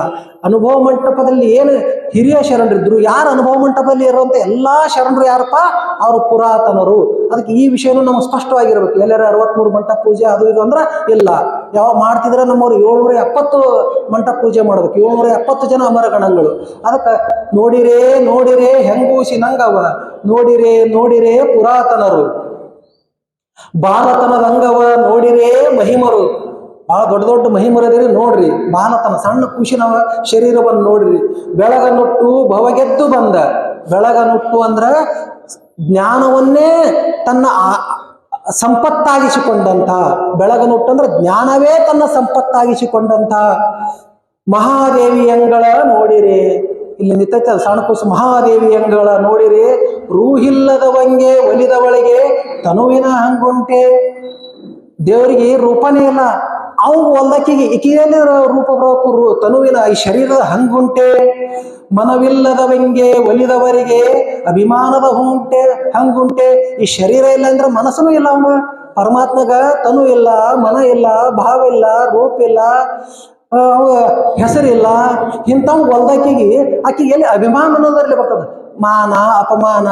ಅನುಭವ ಮಂಟಪದಲ್ಲಿ ಏನು ಹಿರಿಯ ಶರಣರಿದ್ರು, ಯಾರು ಅನುಭವ ಮಂಟಪದಲ್ಲಿ ಇರುವಂತ ಎಲ್ಲಾ ಶರಣರು ಯಾರಪ್ಪ, ಅವರು ಪುರಾತನರು. ಅದಕ್ಕೆ ಈ ವಿಷಯನೂ ನಮ್ಗೆ ಸ್ಪಷ್ಟವಾಗಿರ್ಬೇಕು. ಎಲ್ಲರ 63 ಮಂಟಪ ಪೂಜೆ ಅದು ಇದು ಅಂದ್ರ ಇಲ್ಲ. ಯಾವ ಮಾಡ್ತಿದ್ರೆ ನಮ್ಮವ್ರು 770 ಮಂಟಪ ಪೂಜೆ ಮಾಡ್ಬೇಕು, 770 ಜನ ಅಮರಗಣಗಳು. ಅದಕ್ಕೆ ನೋಡಿರೇ ಹೆಂಗೂಸಿ ನಂಗವ, ನೋಡಿರೇ ಪುರಾತನರು, ಬಾಲತನದ ಅಂಗವ ನೋಡಿರೇ ಮಹಿಮರು. ಬಹಳ ದೊಡ್ಡ ದೊಡ್ಡ ಮಹಿಮರದಿರಿ ನೋಡ್ರಿ. ಬಾಲತನ ಸಣ್ಣ ಖುಷಿನ ಶರೀರವನ್ನು ನೋಡ್ರಿ. ಬೆಳಗನುಟ್ಟು ಭವಗೆದ್ದು ಬಂದ. ಬೆಳಗನುಟ್ಟು ಅಂದ್ರ ಜ್ಞಾನವನ್ನೇ ತನ್ನ ಸಂಪತ್ತಾಗಿಸಿಕೊಂಡಂತ, ಬೆಳಗನುಟ್ಟು ಅಂದ್ರೆ ಜ್ಞಾನವೇ ತನ್ನ ಸಂಪತ್ತಾಗಿಸಿಕೊಂಡಂತ ಮಹಾದೇವಿಯಂಗಳ ನೋಡಿರಿ. ಇಲ್ಲಿ ನಿಂತೈತೆ ಸಣ್ಣ ಕೂಸು, ಮಹಾದೇವಿಯಂಗಳ ನೋಡಿರಿ. ರೂಹಿಲ್ಲದವಂಗೆ ಒಲಿದವಳಿಗೆ ತನುವಿನ ಹಂಗುಂಟೆ. ದೇವರಿಗೆ ರೂಪನೇ ಇಲ್ಲ, ಅವು ಒಲ್ಲಕ್ಕಿಗೆ ಇಕಿಯಲ್ಲಿ ರೂಪ ಬರೋಕು ತನುವಿನ ಈ ಶರೀರದ ಹಂಗುಂಟೆ. ಮನವಿಲ್ಲದವಂಗೆ ಒಲಿದವರಿಗೆ ಅಭಿಮಾನದ ಹಂಗುಂಟೆ. ಈ ಶರೀರ ಇಲ್ಲ ಅಂದ್ರೆ ಮನಸ್ಸೂ ಇಲ್ಲ. ಅವ ಪರಮಾತ್ಮಗ ತನು ಇಲ್ಲ, ಮನ ಇಲ್ಲ, ಭಾವ ಇಲ್ಲ, ರೂಪ ಇಲ್ಲ, ಹೆಸರಿಲ್ಲ. ಇಂಥವ್ ಒಲ್ದಕ್ಕಿಗೆ ಆಕಿಗೆ ಎಲ್ಲಿ ಅಭಿಮಾನ ಅನ್ನೋದ್ರಲ್ಲಿ ಬರ್ತದ. ಮಾನ ಅಪಮಾನ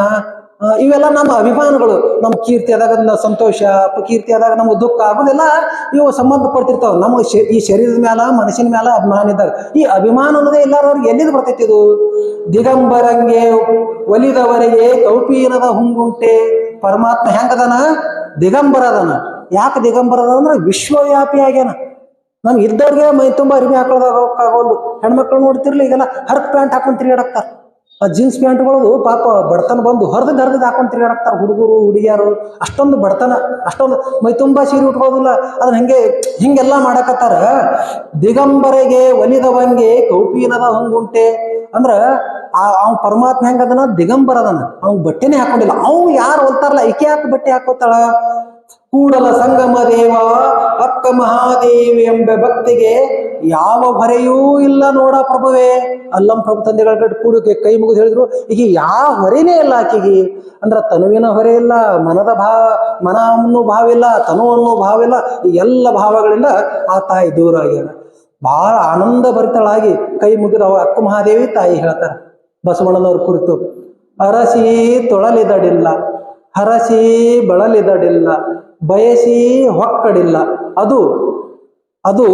ಇವೆಲ್ಲ ನಮ್ಮ ಅಭಿಮಾನಗಳು. ನಮ್ಮ ಕೀರ್ತಿ ಆದಾಗ ಸಂತೋಷ, ಅಪಕೀರ್ತಿ ಆದಾಗ ನಮ್ಗೆ ದುಃಖ ಆಗೋದೆಲ್ಲ ಇವು ಸಂಬಂಧಪಡ್ತಿರ್ತಾವ. ನಮಗೆ ಈ ಶರೀರದ ಮ್ಯಾಲ ಮನಸ್ಸಿನ ಮ್ಯಾಲ ಅಭಿಮಾನ ಇದ್ದಾಗ ಈ ಅಭಿಮಾನ ಅನ್ನೋದೇ ಎಲ್ಲರವ್ರಿಗೆ ಎಲ್ಲಿದು ಬರ್ತೈತಿ? ಇದು ದಿಗಂಬರಂಗೆ ಒಲಿದವರೆಗೆ ಕೌಪೀನದ ಹುಂಗುಂಟೆ. ಪರಮಾತ್ಮ ಹೆಂಗದನ? ದಿಗಂಬರ ಅದನ. ಯಾಕೆ ದಿಗಂಬರ ಅದ ಅಂದ್ರೆ ವಿಶ್ವವ್ಯಾಪಿ ಆಗ್ಯಾನ. ನಮ್ಗೆ ಇದ್ದವ್ರಿಗೆ ಮೈ ತುಂಬ ಅರಿವಿ ಹಾಕೊಳ್ಳೋದಾಗೋದು. ಹೆಣ್ಮಕ್ಳು ನೋಡ್ತಿರ್ಲಿ ಈಗೆಲ್ಲ ಹರ್ಕ್ ಪ್ಯಾಂಟ್ ಹಾಕೊಂಡು ತಿರುಗಾಡಕ್ತಾರ. ಆ ಜೀನ್ಸ್ ಪ್ಯಾಂಟ್ಗಳದು ಪಾಪ ಬಡತನ ಬಂದು ಹರಿದು ಹಾಕೊಂಡು ತಿರುಗಾಡಕ್ತಾರ ಹುಡುಗರು ಹುಡುಗಿಯರು. ಅಷ್ಟೊಂದು ಬಡತನ, ಅಷ್ಟೊಂದು ಮೈ ತುಂಬ ಸೀರೆ ಉಟ್ಕೋದಿಲ್ಲ. ಅದನ್ನ ಹಿಂಗೆಲ್ಲ ಮಾಡಕತ್ತಾರ. ದಿಗಂಬರೆಗೆ ಒಲಿದವಂಗೆ ಕೌಪೀನದ ಹಂಗುಂಟೆ ಅಂದ್ರ ಅವ್ನ ಪರಮಾತ್ಮ ಹೆಂಗದನ? ದಿಗಂಬರ ಅದನ. ಅವ್ನ ಬಟ್ಟೆನೇ ಹಾಕೊಂಡಿಲ್ಲ. ಅವ್ ಯಾರು ಹೊಲ್ತಾರಲ್ಲ ಈಕೆ ಯಾಕೆ ಬಟ್ಟೆ ಹಾಕೋತಾಳ? ಕೂಡಲ ಸಂಗಮ ದೇವ ಅಕ್ಕ ಮಹಾದೇವಿ ಎಂಬ ಭಕ್ತಿಗೆ ಯಾವ ಹೊರೆಯೂ ಇಲ್ಲ ನೋಡ ಪ್ರಭುವೇ. ಅಲ್ಲಂ ಪ್ರಭು ತಂದೆಗಳ ಕೂಡು ಕೈ ಮುಗಿದು ಹೇಳಿದ್ರು, ಈಗ ಯಾವ ಹೊರೆನೇ ಇಲ್ಲ ಆಕೆಗೆ. ಅಂದ್ರ ತನುವಿನ ಹೊರೆ ಇಲ್ಲ, ಮನ ಅನ್ನೋ ಭಾವ ಇಲ್ಲ, ತನು ಅನ್ನೋ ಭಾವ ಇಲ್ಲ. ಈ ಎಲ್ಲ ಭಾವಗಳಿಂದ ಆ ತಾಯಿ ದೂರ ಆಗ್ಯಾರ. ಬಹಳ ಆನಂದ ಭರಿತಳಾಗಿ ಕೈ ಮುಗಿದ ಅಕ್ಕ ಮಹಾದೇವಿ ತಾಯಿ ಹೇಳ್ತಾರ ಬಸವಣ್ಣನವ್ರ ಕುರಿತು. ಅರಸಿ ತೊಳಲಿದಡಿಲ್ಲ, ಹರಸಿ ಬಳಲಿದಡಿಲ್ಲ, ಬಯಸಿ ಹೊಕ್ಕಡಿಲ್ಲ. ಅದು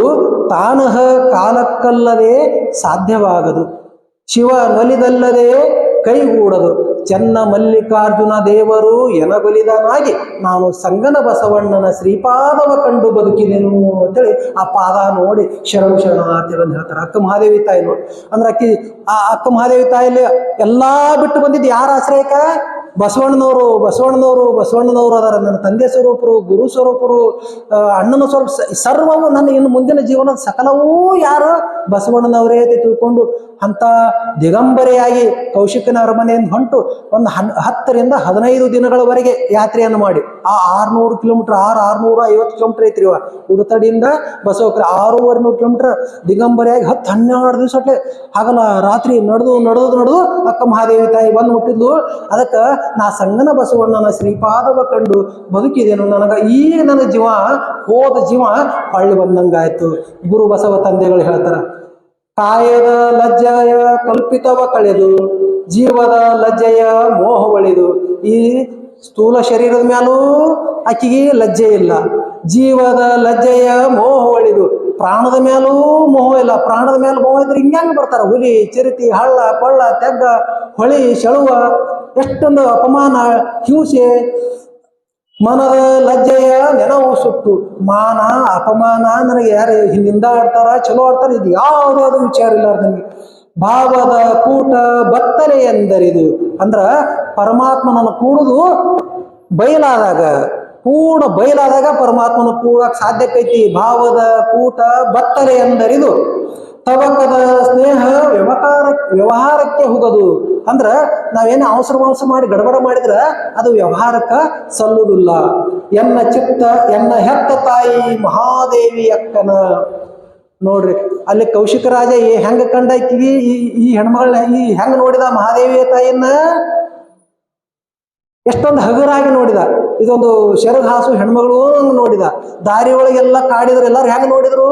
ತಾನಹ ಕಾಲಕ್ಕಲ್ಲದೆ ಸಾಧ್ಯವಾಗದು. ಶಿವ ನಲಿದಲ್ಲದೆ ಕೈಗೂಡದು. ಚೆನ್ನ ಮಲ್ಲಿಕಾರ್ಜುನ ದೇವರು ಎನಗೊಲಿದನಾಗಿ ನಾನು ಸಂಗನ ಬಸವಣ್ಣನ ಶ್ರೀಪಾದವ ಕಂಡು ಬದುಕಿದೆನು ಅಂತೇಳಿ ಆ ಪಾದ ನೋಡಿ ಶರಣು ಶರಣಾರ್ಥಿಗಳನ್ನು ಹೇಳ್ತಾರೆ. ಅಕ್ಕ ಮಹಾದೇವಿ ತಾಯಿ ನೋಡಿ ಅಂದ್ರೆ ಆ ಅಕ್ಕ ಮಹಾದೇವಿ ತಾಯಿಲಿ ಎಲ್ಲಾ ಬಿಟ್ಟು ಬಂದಿದ್ದು ಯಾರ ಆಶ್ರಯಕ? ಬಸವಣ್ಣನವರು ಅದಾರ. ನನ್ನ ತಂದೆ ಸ್ವರೂಪರು, ಗುರು ಸ್ವರೂಪರು, ಅಣ್ಣನ ಸ್ವರೂಪ, ಸರ್ವವು ನನ್ನ ಇನ್ನು ಮುಂದಿನ ಜೀವನದ ಸಕಲವೂ ಯಾರು? ಬಸವಣ್ಣನವರೇ ತಿಳ್ಕೊಂಡು ಅಂತ ದಿಗಂಬರೆಯಾಗಿ ಕೌಶಿಕನ ಅರಮನೆಯಿಂದ ಹೊಂಟು ಒಂದು 10 ರಿಂದ 15 ದಿನಗಳವರೆಗೆ ಯಾತ್ರೆಯನ್ನು ಮಾಡಿ ಆ 600 ಕಿಲೋಮೀಟರ್ 650 ಕಿಲೋಮೀಟರ್ ಐತ್ರಿ. ಉಡುತಡಿಯಿಂದ ಬಸವಕರ 600 ಕಿಲೋಮೀಟರ್ ದಿಗಂಬರೆಯಾಗಿ 10-12 ದಿವಸ ಆಗಲ್ಲ ರಾತ್ರಿ ನಡೆದು ಅಕ್ಕ ಮಹಾದೇವಿ ತಾಯಿ ಬಂದು ಮುಟ್ಟಿದ್ಲು. ಅದಕ್ಕೆ ನಾ ಸಂಗನ ಬಸವಣ್ಣನ ಶ್ರೀಪಾದವ ಕಂಡು ಬದುಕಿದೇನು. ಈಗ ನನ್ನ ಜೀವ ಹೋದ ಜೀವ ಹೊಳ್ಳಿ ಬಂದಂಗಾಯ್ತು. ಗುರು ಬಸವ ತಂದೆಗಳು ಹೇಳ್ತಾರ, ಕಾಯದ ಲಜ್ಜೆಯ ಕಲ್ಪಿತವ ಕಳೆದು ಜೀವದ ಲಜ್ಜೆಯ ಮೋಹ ಒಳಿದು. ಈ ಸ್ಥೂಲ ಶರೀರದ ಮ್ಯಾಲೂ ಆಕಿಗೆ ಲಜ್ಜೆ ಇಲ್ಲ, ಜೀವದ ಲಜ್ಜೆಯ ಮೋಹ ಒಳಿದು. ಪ್ರಾಣದ ಮೇಲೂ ಮೋಹ ಇಲ್ಲ. ಪ್ರಾಣದ ಮೇಲೆ ಮೋಹ ಇದ್ರೆ ಹಿಂಗ್ಯಾಂಗ ಬರ್ತಾರ? ಹುಲಿ, ಚಿರತಿ, ಹಳ್ಳ ಕೊಳ್ಳ, ತೆಗ್ಗ, ಹೊಳಿ, ಸೆಳುವ, ಎಷ್ಟೊಂದು ಅಪಮಾನ, ಹಿಂಸೆ, ಮನದ ಲಜ್ಜೆಯ ನೆನವು ಸುಟ್ಟು. ಮಾನ ಅಪಮಾನ ನನಗೆ ಯಾರು ಹಿಂದಿಂದ ಆಡ್ತಾರ, ಚಲೋ ಆಡ್ತಾರ, ಇದು ಯಾವುದಾದ್ರು ವಿಚಾರ ಇಲ್ಲ ನನಗೆ. ಭಾವದ ಕೂಟ ಬತ್ತಲೆ ಎಂದರಿದು. ಅಂದ್ರ ಪರಮಾತ್ಮನನ್ನು ಕೂಡುದು ಬಯಲಾದಾಗ ಪರಮಾತ್ಮನ ಕೂಡಕ್ ಸಾಧ್ಯಕ್ಕೈತಿ. ಭಾವದ ಕೂಟ ಬತ್ತಲೆ ಎಂದರಿದು ತವಕದ ಸ್ನೇಹ ವ್ಯವಹಾರಕ್ಕೆ ಹೋಗೋದು ಅಂದ್ರ ನಾವೇನು ಅವಸರ ಮಾಡಿ ಗಡಬಡ ಮಾಡಿದ್ರ ಅದು ವ್ಯವಹಾರಕ್ಕ ಸಲ್ಲುವುದಿಲ್ಲ. ಎನ್ನ ಚಿತ್ತ ಎನ್ನ ಹೆತ್ತ ತಾಯಿ ಮಹಾದೇವಿ ಅಕ್ಕನ ನೋಡ್ರಿ, ಅಲ್ಲಿ ಕೌಶಿಕ ರಾಜ ಹೆಂಗ ಕಂಡಾಕಿ ಈ ಹೆಣ್ಮಗಳನ್ನ ಹೆಂಗ ನೋಡಿದ ಮಹಾದೇವಿಯ ತಾಯಿಯನ್ನ ಎಷ್ಟೊಂದು ಹಗುರಾಗಿ ನೋಡಿದ. ಇದೊಂದು ಶರದ್ ಹಾಸು ಹೆಣ್ಮಗಳು ನೋಡಿದ. ದಾರಿ ಒಳಗೆಲ್ಲ ಕಾಡಿದ್ರು, ಎಲ್ಲಾರು ಹೆಂಗ ನೋಡಿದ್ರು?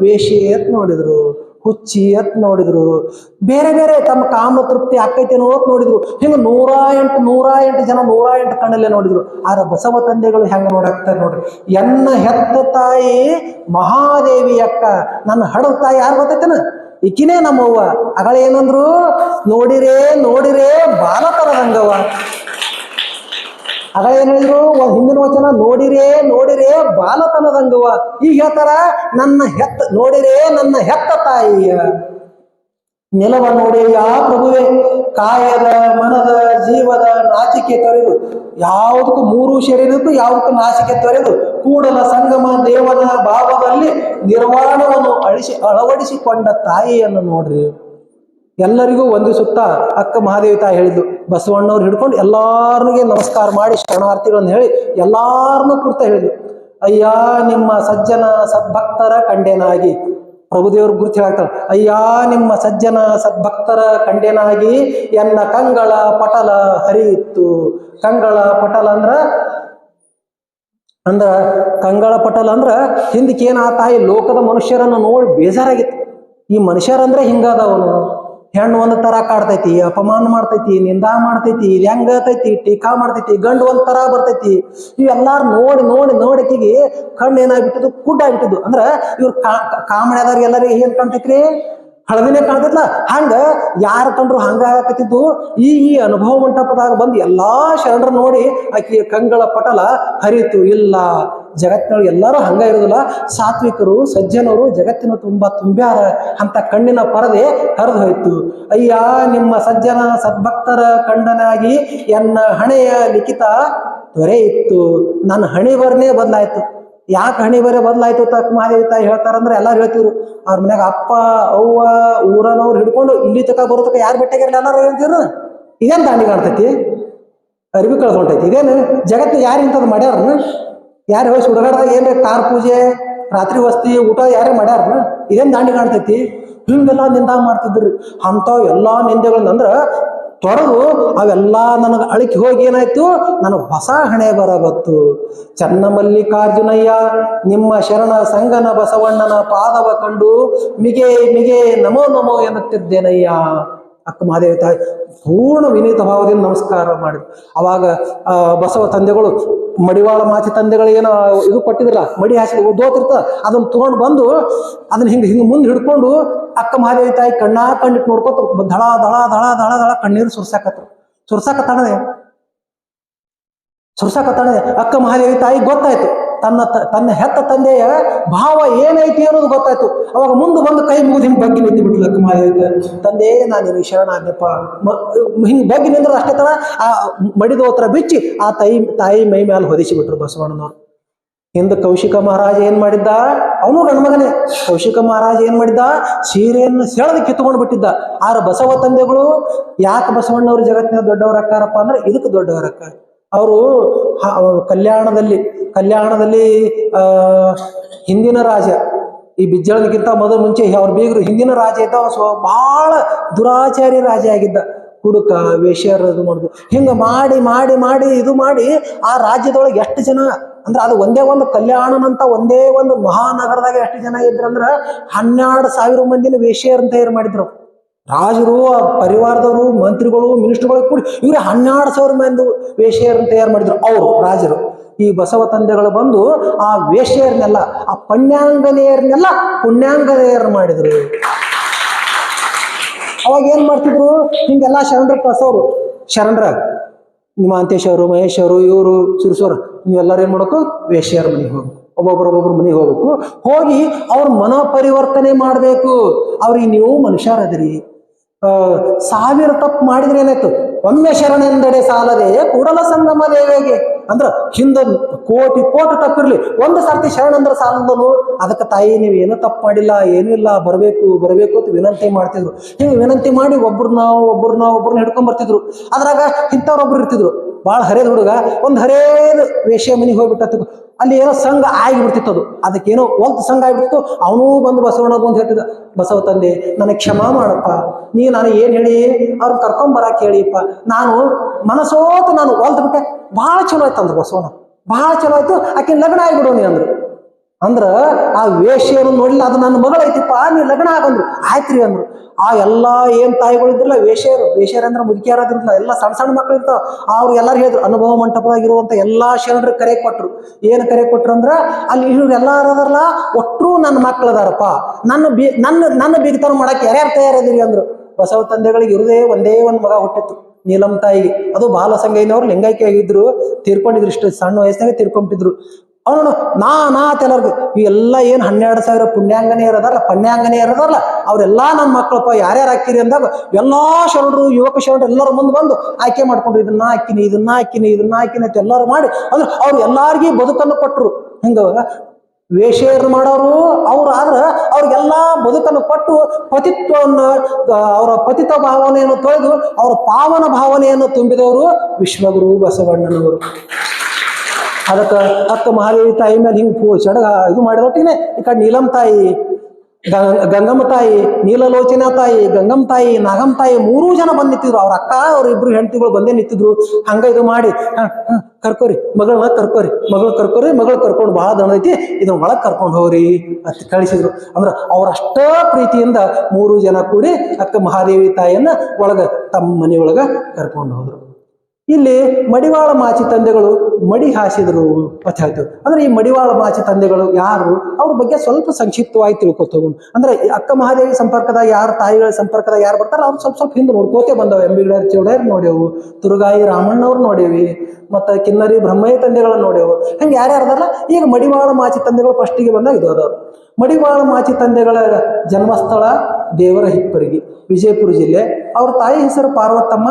ವೇಷಿ ಎತ್ ನೋಡಿದ್ರು, ಹುಚ್ಚಿ ಎತ್ ನೋಡಿದ್ರು, ಬೇರೆ ಬೇರೆ ತಮ್ಮ ಕಾಮ ತೃಪ್ತಿ ಆಕೈತೇನೋ ಅಂತ ನೋಡಿದ್ರು. ಹಿಂಗ 108 ಜನ 108 ಕಣ್ಣಲ್ಲೇ ನೋಡಿದ್ರು. ಆದ್ರೆ ಬಸವ ತಂದೆಗಳು ಹೆಂಗ ನೋಡಾಕ್ತಾರೆ ನೋಡ್ರಿ. ಎನ್ನ ಹೆತ್ತ ತಾಯಿ ಮಹಾದೇವಿ ಅಕ್ಕ, ನನ್ನ ಹಡದ ತಾಯಿ ಯಾರು ಗೊತ್ತೈತೇನ? ಈಕಿನೇ ನಮ್ಮವ್ವ. ಅಗಳ ಏನಂದ್ರು? ನೋಡಿರೇ ಬಾಲಕರದಂಗವ. ಆಗ ಏನ್ ಹೇಳಿದ್ರು? ಹಿಂದಿನ ವಚನ ನೋಡಿರೇ ಬಾಲತನದಂಗವ. ಈಗ ಹೇಳ್ತಾರ ನೋಡಿರೇ ನನ್ನ ಹೆತ್ತ ತಾಯಿಯ ನೆಲವ ನೋಡೆಯ ಪ್ರಭುವೆ, ಕಾಯದ ಮನದ ಜೀವದ ನಾಚಿಕೆ ತೊರೆದು, ಯಾವುದಕ್ಕೂ 3 ಶರೀರಕ್ಕೂ ಯಾವುದಕ್ಕೂ ನಾಚಿಕೆ ತೊರೆದು ಕೂಡಲ ಸಂಗಮ ದೇವನ ಭಾವದಲ್ಲಿ ನಿರ್ವಾಣವನ್ನು ಅಳವಡಿಸಿಕೊಂಡ ತಾಯಿಯನ್ನು ನೋಡ್ರಿ. ಎಲ್ಲರಿಗೂ ವಂದಿಸುತ್ತಾ ಅಕ್ಕ ಮಹಾದೇವಿ ತಾಯಿ ಹೇಳಿದ್ದು, ಬಸವಣ್ಣವ್ರು ಹಿಡ್ಕೊಂಡು ಎಲ್ಲಾರಿಗೆ ನಮಸ್ಕಾರ ಮಾಡಿ ಶರಣಾರ್ಥಿಗಳನ್ನು ಹೇಳಿ ಎಲ್ಲಾರನ್ನೂ ಕುರ್ತಾ ಹೇಳಿದ್ರು, ಅಯ್ಯ ನಿಮ್ಮ ಸಜ್ಜನ ಸದ್ಭಕ್ತರ ಕಂಡೇನಾಗಿ. ಪ್ರಭುದೇವ್ರ ಗುರುತು ಹೇಳ್ತಾಳೆ, ಅಯ್ಯ ನಿಮ್ಮ ಸಜ್ಜನ ಸದ್ಭಕ್ತರ ಕಂಡೇನಾಗಿ ಎನ್ನ ಕಂಗಳ ಪಟಲ ಹರಿಯಿತ್ತು. ಕಂಗಳ ಪಟಲ ಅಂದ್ರ ಕಂಗಳ ಪಟಲ ಅಂದ್ರ ಹಿಂದಕ್ಕೇನು ಆ ತಾಯಿ ಲೋಕದ ಮನುಷ್ಯರನ್ನು ನೋಡಿ ಬೇಜಾರಾಗಿತ್ತು. ಈ ಮನುಷ್ಯರಂದ್ರೆ ಹಿಂಗಾದವನು, ಹೆಣ್ಣು ಒಂದು ತರ ಕಾಡ್ತೈತಿ, ಅಪಮಾನ ಮಾಡ್ತೈತಿ, ನಿಂದಾ ಮಾಡ್ತೈತಿ, ಹೆಂಗತೈತಿ, ಟೀಕಾ ಮಾಡ್ತೈತಿ, ಗಂಡು ಒಂದ್ ತರ ಬರ್ತೈತಿ. ಇವೆಲ್ಲಾರು ನೋಡಕಿಗೆ ಕಣ್ಣು ಏನಾಗ್ಬಿಟ್ಟಿದ್ದು? ಕುಡ್ಡಾಗ್ಬಿಟ್ಟಿದ್ದು. ಅಂದ್ರ ಇವ್ರ ಕಾಮಣ್ಯದವ್ರಿಗೆ ಎಲ್ಲರಿಗೆ ಏನ್ ಕಾಣ್ತೈತ್ರಿ? ಹಳದಿನೇ ಕಾಣ್ತೈತ್ಲ. ಹಂಗ ಯಾರ ಕಂಡ್ರು ಹಂಗ ಆಗಕತ್ತಿದ್ದು. ಈ ಅನುಭವ ಮಂಟಪದಾಗ ಬಂದು ಎಲ್ಲಾ ಶರಣರ ನೋಡಿ ಆಕೆಯ ಕಂಗಳ ಪಟಲ ಹರಿತು. ಇಲ್ಲ, ಜಗತ್ತಿನೊಳಗೆ ಎಲ್ಲರೂ ಹಂಗ ಇರುದಿಲ್ಲ. ಸಾತ್ವಿಕರು ಸಜ್ಜನರು ಜಗತ್ತಿನ ತುಂಬ್ಯಾರ ಅಂತ ಕಣ್ಣಿನ ಪರದೆ ಹರಿದು ಹೋಯ್ತು. ಅಯ್ಯ ನಿಮ್ಮ ಸಜ್ಜನ ಸದ್ಭಕ್ತರ ಕಂಡನಾಗಿ ಎನ್ನ ಹಣೆಯ ಲಿಖಿತ ದೊರೆಯಿತ್ತು. ನನ್ನ ಹಣಿ ಬರ್ನೇ ಬದಲಾಯ್ತು. ಯಾಕೆ ಹಣಿ ಬರೇ ಬದಲಾಯ್ತು ತಕ್ಕ ಮಹಾದೇವಿ ತಾಯಿ ಹೇಳ್ತಾರಂದ್ರೆ ಎಲ್ಲಾರು ಹೇಳ್ತಿದ್ರು. ಅವ್ರ ಮನ್ಯಾಗ ಅಪ್ಪ ಅವ್ವ ಊರನವ್ರು ಹಿಡ್ಕೊಂಡು ಇಲ್ಲಿ ತಕ ಬರೋತಕ ಯಾರು ಬೆಟ್ಟಾಗಿರಲ್ಲ ಎಲ್ಲಾರು ಹೇಳ್ತಿದ್ರು. ಇದೇನು ದಾಂಡಿ ಕಾಣ್ತೈತಿ? ಅರಿವಿ ಕಳ್ದು ಹೊಂಟೈತಿ. ಇದೇನು ಜಗತ್ತು ಯಾರು ಇಂಥದ್ದು ಮಾಡ್ಯಾರನ? ಯಾರು ಹೋಗಿ ಸುಡಗಾಡ್ದಾಗ ಏನ್ರಿ ಕಾರ್ ಪೂಜೆ, ರಾತ್ರಿ ವಸ್ತಿ, ಊಟ ಯಾರೇ ಮಾಡ್ಯಾರನ? ಇದೇನು ದಾಂಡಿ ಕಾಣ್ತೈತಿ? ಹಿಂಗೆಲ್ಲ ನಿಂದ ಮಾಡ್ತಿದ್ರಿ. ಅಂಥವು ಎಲ್ಲಾ ನಿಂದೆಗಳನ್ನಂದ್ರ ತೊಡೆದು ಅವೆಲ್ಲ ನನಗೆ ಅಳಿಕೆ ಹೋಗಿ ಏನಾಯ್ತು? ನನಗೆ ಹೊಸ ಹಣೆ ಬರಬತ್ತು. ಚನ್ನ ಮಲ್ಲಿಕಾರ್ಜುನಯ್ಯ ನಿಮ್ಮ ಶರಣ ಸಂಗನ ಬಸವಣ್ಣನ ಪಾದವ ಕಂಡು ಮಿಗೆ ನಮೋ ಎನ್ನುತ್ತಿದ್ದೇನಯ್ಯ. ಅಕ್ಕ ಮಹಾದೇವಿ ತಾಯಿ ಪೂರ್ಣ ವಿನೀತ ಭಾವದಿಂದ ನಮಸ್ಕಾರ ಮಾಡಿದ್ರು. ಅವಾಗ ಬಸವ ತಂದೆಗಳು ಮಡಿವಾಳ ಮಾತಿ ತಂದೆಗಳು ಏನೋ ಇದು ಕೊಟ್ಟಿದ್ರಲ್ಲ, ಮಡಿ ಹಾಕಿ ದೋತಿರ್ತ, ಅದನ್ನ ತಗೊಂಡು ಬಂದು ಅದನ್ನ ಹಿಂಗೆ ಮುಂದೆ ಹಿಡ್ಕೊಂಡು ಅಕ್ಕ ಮಹಾದೇವಿ ತಾಯಿ ಕಣ್ಣಿಟ್ಟು ನೋಡ್ಕೊತ ಧಳ ಧಳ ಧಳ ಧಳ ಧಳ ಕಣ್ಣೀರು ಸುರ್ಸಾಕತ್ತಾಣದೆ. ಅಕ್ಕ ಮಹಾದೇವಿ ತಾಯಿ ಗೊತ್ತಾಯ್ತು ತನ್ನ ಹೆತ್ತ ತಂದೆಯ ಭಾವ ಏನೈತಿ ಅನ್ನೋದು ಗೊತ್ತಾಯ್ತು. ಅವಾಗ ಮುಂದೆ ಬಂದು ಕೈ ಮುಗಿದು ಹಿಂಗೆ ಬಗ್ಗೆ ನಿಂತು ಬಿಟ್ಲು ಅಕ್ಕ ಮಹಾದೇವಿ. ತಂದೆ ನಾನು ಶರಣಾದ್ಯಪ್ಪ. ಹಿಂಗೆ ಬಗ್ಗೆ ನಿಂದ್ರೆ ಅಷ್ಟೇ ತರ ಆ ಮಡಿದೋತ್ರ ಬಿಚ್ಚಿ ಆ ತಾಯಿ ಮೈ ಮೇಲೆ ಹೊದಿಸಿ ಬಿಟ್ರು ಬಸವಣ್ಣನವ್ರು. ಹಿಂದೆ ಕೌಶಿಕ ಮಹಾರಾಜ ಏನ್ ಮಾಡಿದ್ದ? ಅವನು ಗಂಡ್ಮಗನೇ. ಕೌಶಿಕ ಮಹಾರಾಜ ಏನ್ ಮಾಡಿದ್ದ? ಸೀರೆಯನ್ನು ಸೆಳೆದು ಕಿತ್ಕೊಂಡು ಬಿಟ್ಟಿದ್ದ. ಆದ್ರೆ ಬಸವ ತಂದೆಗಳು ಯಾಕೆ ಬಸವಣ್ಣವ್ರು ಜಗತ್ತಿನ ದೊಡ್ಡವರಕ್ಕಾರಪ್ಪ ಅಂದ್ರೆ ಇದಕ್ಕೆ ದೊಡ್ಡವರಕ್ಕ. ಅವರು ಕಲ್ಯಾಣದಲ್ಲಿ ಹಿಂದಿನ ರಾಜ, ಈ ಬಿಜ್ಜಳಗಿಂತ ಮುಂಚೆ ಅವ್ರ ಬೀಗರು ಹಿಂದಿನ ರಾಜ ಇದ್ದ. ಬಹಳ ದುರಾಚಾರಿ ರಾಜ ಆಗಿದ್ದ. ಹುಡುಕ ವೇಶ್ಯರ ಇದು ಮಾಡುದು ಹಿಂಗ ಮಾಡಿ ಇದು ಮಾಡಿ ಆ ರಾಜ್ಯದೊಳಗೆ ಎಷ್ಟು ಜನ ಅಂದ್ರೆ ಅದು ಒಂದೇ ಒಂದು ಕಲ್ಯಾಣನಂತ ಒಂದೇ ಒಂದು ಮಹಾನಗರದಾಗ ಎಷ್ಟು ಜನ ಇದ್ರಂದ್ರ 12,000 ಮಂದಿನ ವೇಶ್ಯರಂತ ತಯಾರು ಮಾಡಿದ್ರು. ರಾಜರು, ಪರಿವಾರದವರು, ಮಂತ್ರಿಗಳು, ಮಿನಿಸ್ಟರ್ಗಳು ಕೂಡಿ ಇವ್ರೆ 12,000 ಮಂದಿ ವೇಶ್ಯರನ್ನು ತಯಾರು ಮಾಡಿದ್ರು ಅವರು ರಾಜರು. ಈ ಬಸವ ತಂದೆಗಳು ಬಂದು ಆ ವೇಶ್ಯರನ್ನೆಲ್ಲ, ಆ ಪುಣ್ಯಾಂಗನೆಯರನ್ನೆಲ್ಲ ಪುಣ್ಯಾಂಗನೆಯರು ಮಾಡಿದ್ರು. ಅವಾಗ ಏನ್ ಮಾಡ್ತಿದ್ರು? ಹಿಂಗೆಲ್ಲ ಶರಣರ ಕಳ್ಸೋರು. ಶರಣರ ನಿಮಾಂತೇಶ್ವರು, ಮಹೇಶ್ವರು, ಇವರು ಸಿರಿಸೋರು, ನೀವೆಲ್ಲರೂ ಏನ್ ಮಾಡ್ಬೇಕು? ವೇಶ್ಯರ ಮನೆಗೆ ಹೋಗ್ಬೇಕು. ಒಬ್ಬೊಬ್ಬರು ಮನೆಗೆ ಹೋಗ್ಬೇಕು. ಹೋಗಿ ಅವ್ರ ಮನ ಪರಿವರ್ತನೆ ಮಾಡ್ಬೇಕು. ಅವ್ರಿಗೆ ನೀವು ಮನುಷ್ಯರದಿರಿ, 1000 ತಪ್ಪು ಮಾಡಿದ್ರೆ ಏನಾಯ್ತು? ಒಮ್ಮೆ ಶರಣೆಂದಡೆ ಸಾಲದೆ ಕೂಡಲ ಸಂಗಮ ದೇವಿಗೆ ಅಂದ್ರ ಹಿಂದ ಕೋಟಿ ತಪ್ಪಿರ್ಲಿ, ಒಂದು ಸರ್ತಿ ಶರಣಂದ್ರ ಸಾಲದನು. ಅದಕ್ಕೆ ತಾಯಿ ನೀವು ಏನೂ ತಪ್ಪು ಮಾಡಿಲ್ಲ, ಏನೂ ಇಲ್ಲ, ಬರಬೇಕು ಅಂತ ವಿನಂತಿ ಮಾಡ್ತಿದ್ರು. ಹಿಂಗೆ ವಿನಂತಿ ಮಾಡಿ ಒಬ್ಬರನ್ನ ಹಿಡ್ಕೊಂಡ್ ಬರ್ತಿದ್ರು. ಅದ್ರಾಗ ಇಂಥವ್ರೊಬ್ರು ಇರ್ತಿದ್ರು, ಭಾಳ ಹರೇದ ಹುಡುಗ, ಒಂದು ಹರೇದ ವೇಶ್ಯ ಮನೆಗೆ ಹೋಗ್ಬಿಟ್ಟು ಅಲ್ಲಿ ಏನೋ ಸಂಘ ಆಗಿಬಿಡ್ತಿತ್ತು. ಅದು ಅದಕ್ಕೇನೋ ಒಂದು ಸಂಘ ಆಗಿಬಿಡ್ತು. ಅವನೂ ಬಂದು ಬಸವಣ್ಣ ಬಂದು ಹೇಳ್ತಿದ್ದ, ಬಸವ ತಂದೆ ನನಗೆ ಕ್ಷಮಾ ಮಾಡಪ್ಪ, ನಾನು ಏನು ಹೇಳಿ ಅವ್ರು ಕರ್ಕೊಂಬರಕ್ಕೆ ಹೇಳಿಪ್ಪ, ನಾನು ಮನಸೋತು ನಾನು ಹೊಲ್ತು ಬಿಟ್ಟೆ. ಭಾಳ ಚಲೋ ಆಯ್ತು ಅಂದ್ರು ಬಸವಣ್ಣ, ಭಾಳ ಚಲೋ ಆಯ್ತು, ಆಕೆ ಲಗ್ನ ಆಗಿಬಿಡೋನಿ ಅಂದ್ರು. ಅಂದ್ರ ಆ ವೇಶ್ಯರು ನೋಡಿಲ್ಲ, ಅದು ನನ್ನ ಮಗಳೈತಿಪ್ಪ, ನೀವು ಲಗ್ನ ಆಗಂದ್ರು. ಆಯ್ತ್ರಿ ಅಂದ್ರು. ಆ ಎಲ್ಲ ಏನ್ ತಾಯಿಗಳಿದ್ರಲ್ಲ ವೇಶ್ಯರು ಅಂದ್ರೆ ಮುದುಕಿಯಾರದ್ರಲ್ಲ, ಎಲ್ಲ ಸಣ್ಣ ಮಕ್ಳು ಇರ್ತಾವ. ಅವ್ರು ಎಲ್ಲಾರು ಹೇಳಿದ್ರು, ಅನುಭವ ಮಂಟಪದಾಗಿರುವಂತ ಎಲ್ಲಾ ಶರಣರು ಕರೆ ಕೊಟ್ರು. ಏನ್ ಕರೆ ಕೊಟ್ರು ಅಂದ್ರ, ಅಲ್ಲಿ ಇವ್ರು ಎಲ್ಲಾರದಾರಲ್ಲ ಒಟ್ಟರು ನನ್ನ ಮಕ್ಳದಾರಪ್ಪ, ನನ್ನ ಬಿಗ್ತನ ಮಾಡಕ್ಕೆ ಯಾರ್ಯಾರು ತಯಾರದಿರಿ ಅಂದ್ರು. ಬಸವ ತಂದೆಗಳಿಗೆ ಇರುದೇ ಒಂದೇ ಒಂದು ಮಗ ಹುಟ್ಟಿತ್ತು, ನೀಲಂ ತಾಯಿಗೆ. ಅದು ಬಾಲ ಸಂಗಯ್ಯನವ್ರು ಲಿಂಗೈಕ್ಯ ಆಗಿದ್ರು, ತೀರ್ಕೊಂಡಿದ್ರು. ಇಷ್ಟು ಸಣ್ಣ ವಯಸ್ಸಿನಾಗ ತೀರ್ಕೊಂಡ್ಬಿಟ್ಟಿದ್ರು. ಅವನು ನಾ ತೆಲರ್ಗು ಇವೆಲ್ಲ ಏನು 12,000 ಪುಣ್ಯಾಂಗನೆಯರದಾರಲ್ಲ ಅವರೆಲ್ಲಾ ನನ್ನ ಮಕ್ಕಳಪ್ಪ, ಯಾರ್ಯಾರು ಹಾಕಿರಿ ಅಂದಾಗ ಎಲ್ಲಾ ಶರಣರು, ಯುವಕ ಶರಣರು ಎಲ್ಲರೂ ಮುಂದೆ ಬಂದು ಆಯ್ಕೆ ಮಾಡ್ಕೊಂಡ್ರು. ಇದನ್ನ ಹಾಕಿನಿ ಅಂತ ಎಲ್ಲರೂ ಮಾಡಿ ಅಂದ್ರೆ ಅವ್ರು ಎಲ್ಲಾರ್ಗಿ ಬದುಕನ್ನು ಕೊಟ್ಟರು. ಹಿಂಗ ವೇಷೇರ್ ಮಾಡೋರು ಅವ್ರು ಆದ್ರೆ ಅವ್ರಿಗೆಲ್ಲಾ ಬದುಕನ್ನು ಕೊಟ್ಟು ಪತಿತ್ವವನ್ನು, ಅವರ ಪತಿತ ಭಾವನೆಯನ್ನು ತೊಳೆದು ಅವರ ಪಾವನ ಭಾವನೆಯನ್ನು ತುಂಬಿದವರು ವಿಶ್ವಗುರು ಬಸವಣ್ಣನವರು. ಅದಕ್ಕೆ ಅಕ್ಕ ಮಹಾದೇವಿ ತಾಯಿ ಮೇಲೆ ಹಿಂಗೆ ಇದು ಮಾಡಿದೊಟ್ಟಿಗೆ ಈ ಕಡೆ ನೀಲಂ ತಾಯಿ, ಗಂಗಮ್ಮ ತಾಯಿ, ನೀಲಲೋಚನ ತಾಯಿ, ಗಂಗಮ್ಮ ತಾಯಿ, ನಾಗಮ್ಮ ತಾಯಿ 3 ಜನ ಬಂದು ನಿಂತಿದ್ರು. ಅವ್ರ ಅಕ್ಕ ಅವ್ರ 2 ಹೆಂಡತಿಗಳು ಬಂದೇ ನಿಂತಿದ್ರು. ಹಂಗ ಇದು ಮಾಡಿ ಕರ್ಕೋರಿ ಮಗಳು ಕರ್ಕೊಂಡು ಭಾಳ ದಣದೈತಿ, ಇದನ್ನ ಒಳಗೆ ಕರ್ಕೊಂಡು ಹೋಗ್ರಿ ಅಂತ ಕಳಿಸಿದ್ರು. ಅಂದ್ರೆ ಅವ್ರಷ್ಟ ಪ್ರೀತಿಯಿಂದ 3 ಜನ ಕೂಡಿ ಅಕ್ಕ ಮಹಾದೇವಿ ತಾಯಿಯನ್ನ ಒಳಗ ತಮ್ಮ ಮನೆಯೊಳಗ ಕರ್ಕೊಂಡು ಹೋದ್ರು. ಇಲ್ಲಿ ಮಡಿವಾಳ ಮಾಚಿ ತಂದೆಗಳು ಮಡಿ ಹಾಸಿದ್ರು ಅಂತ ಹೇಳ್ತೀವಿ. ಅಂದ್ರೆ ಈ ಮಡಿವಾಳ ಮಾಚಿ ತಂದೆಗಳು ಯಾರು, ಅವ್ರ ಬಗ್ಗೆ ಸ್ವಲ್ಪ ಸಂಕ್ಷಿಪ್ತವಾಗಿ ತಿಳ್ಕೊತ ಹೋಗೋಣ. ಅಂದ್ರೆ ಅಕ್ಕ ಮಹಾದೇವಿ ಸಂಪರ್ಕದ ಯಾರು, ತಾಯಿಗಳ ಸಂಪರ್ಕದ ಯಾರು ಬರ್ತಾರ ಅವ್ರು ಸ್ವಲ್ಪ ಹಿಂದೆ ನೋಡ್ಕೋತೆ ಬಂದವ. ಎಂಬಿಗಡರ್ ಚೌಡಯ್ಯರ್ ನೋಡೇವು, ತುರುಗಾಯಿ ರಾಮಣ್ಣವ್ರು ನೋಡೇವಿ, ಮತ್ತು ಕಿನ್ನರಿ ಬ್ರಹ್ಮಯ್ಯ ತಂದೆಗಳನ್ನ ನೋಡೇವು. ಹಂಗೆ ಯಾರ್ಯಾರದಾರಲ್ಲ ಈಗ ಮಡಿವಾಳ ಮಾಚಿ ತಂದೆಗಳು ಫಸ್ಟಿಗೆ ಬಂದಾಗ ಇದು ಅದಾವ್ರು. ಮಡಿವಾಳ ಮಾಚಿ ತಂದೆಗಳ ಜನ್ಮಸ್ಥಳ ದೇವರ ಹಿಪ್ಪರಿಗಿ, ವಿಜಯಪುರ ಜಿಲ್ಲೆ. ಅವ್ರ ತಾಯಿ ಹೆಸರು ಪಾರ್ವತಮ್ಮ,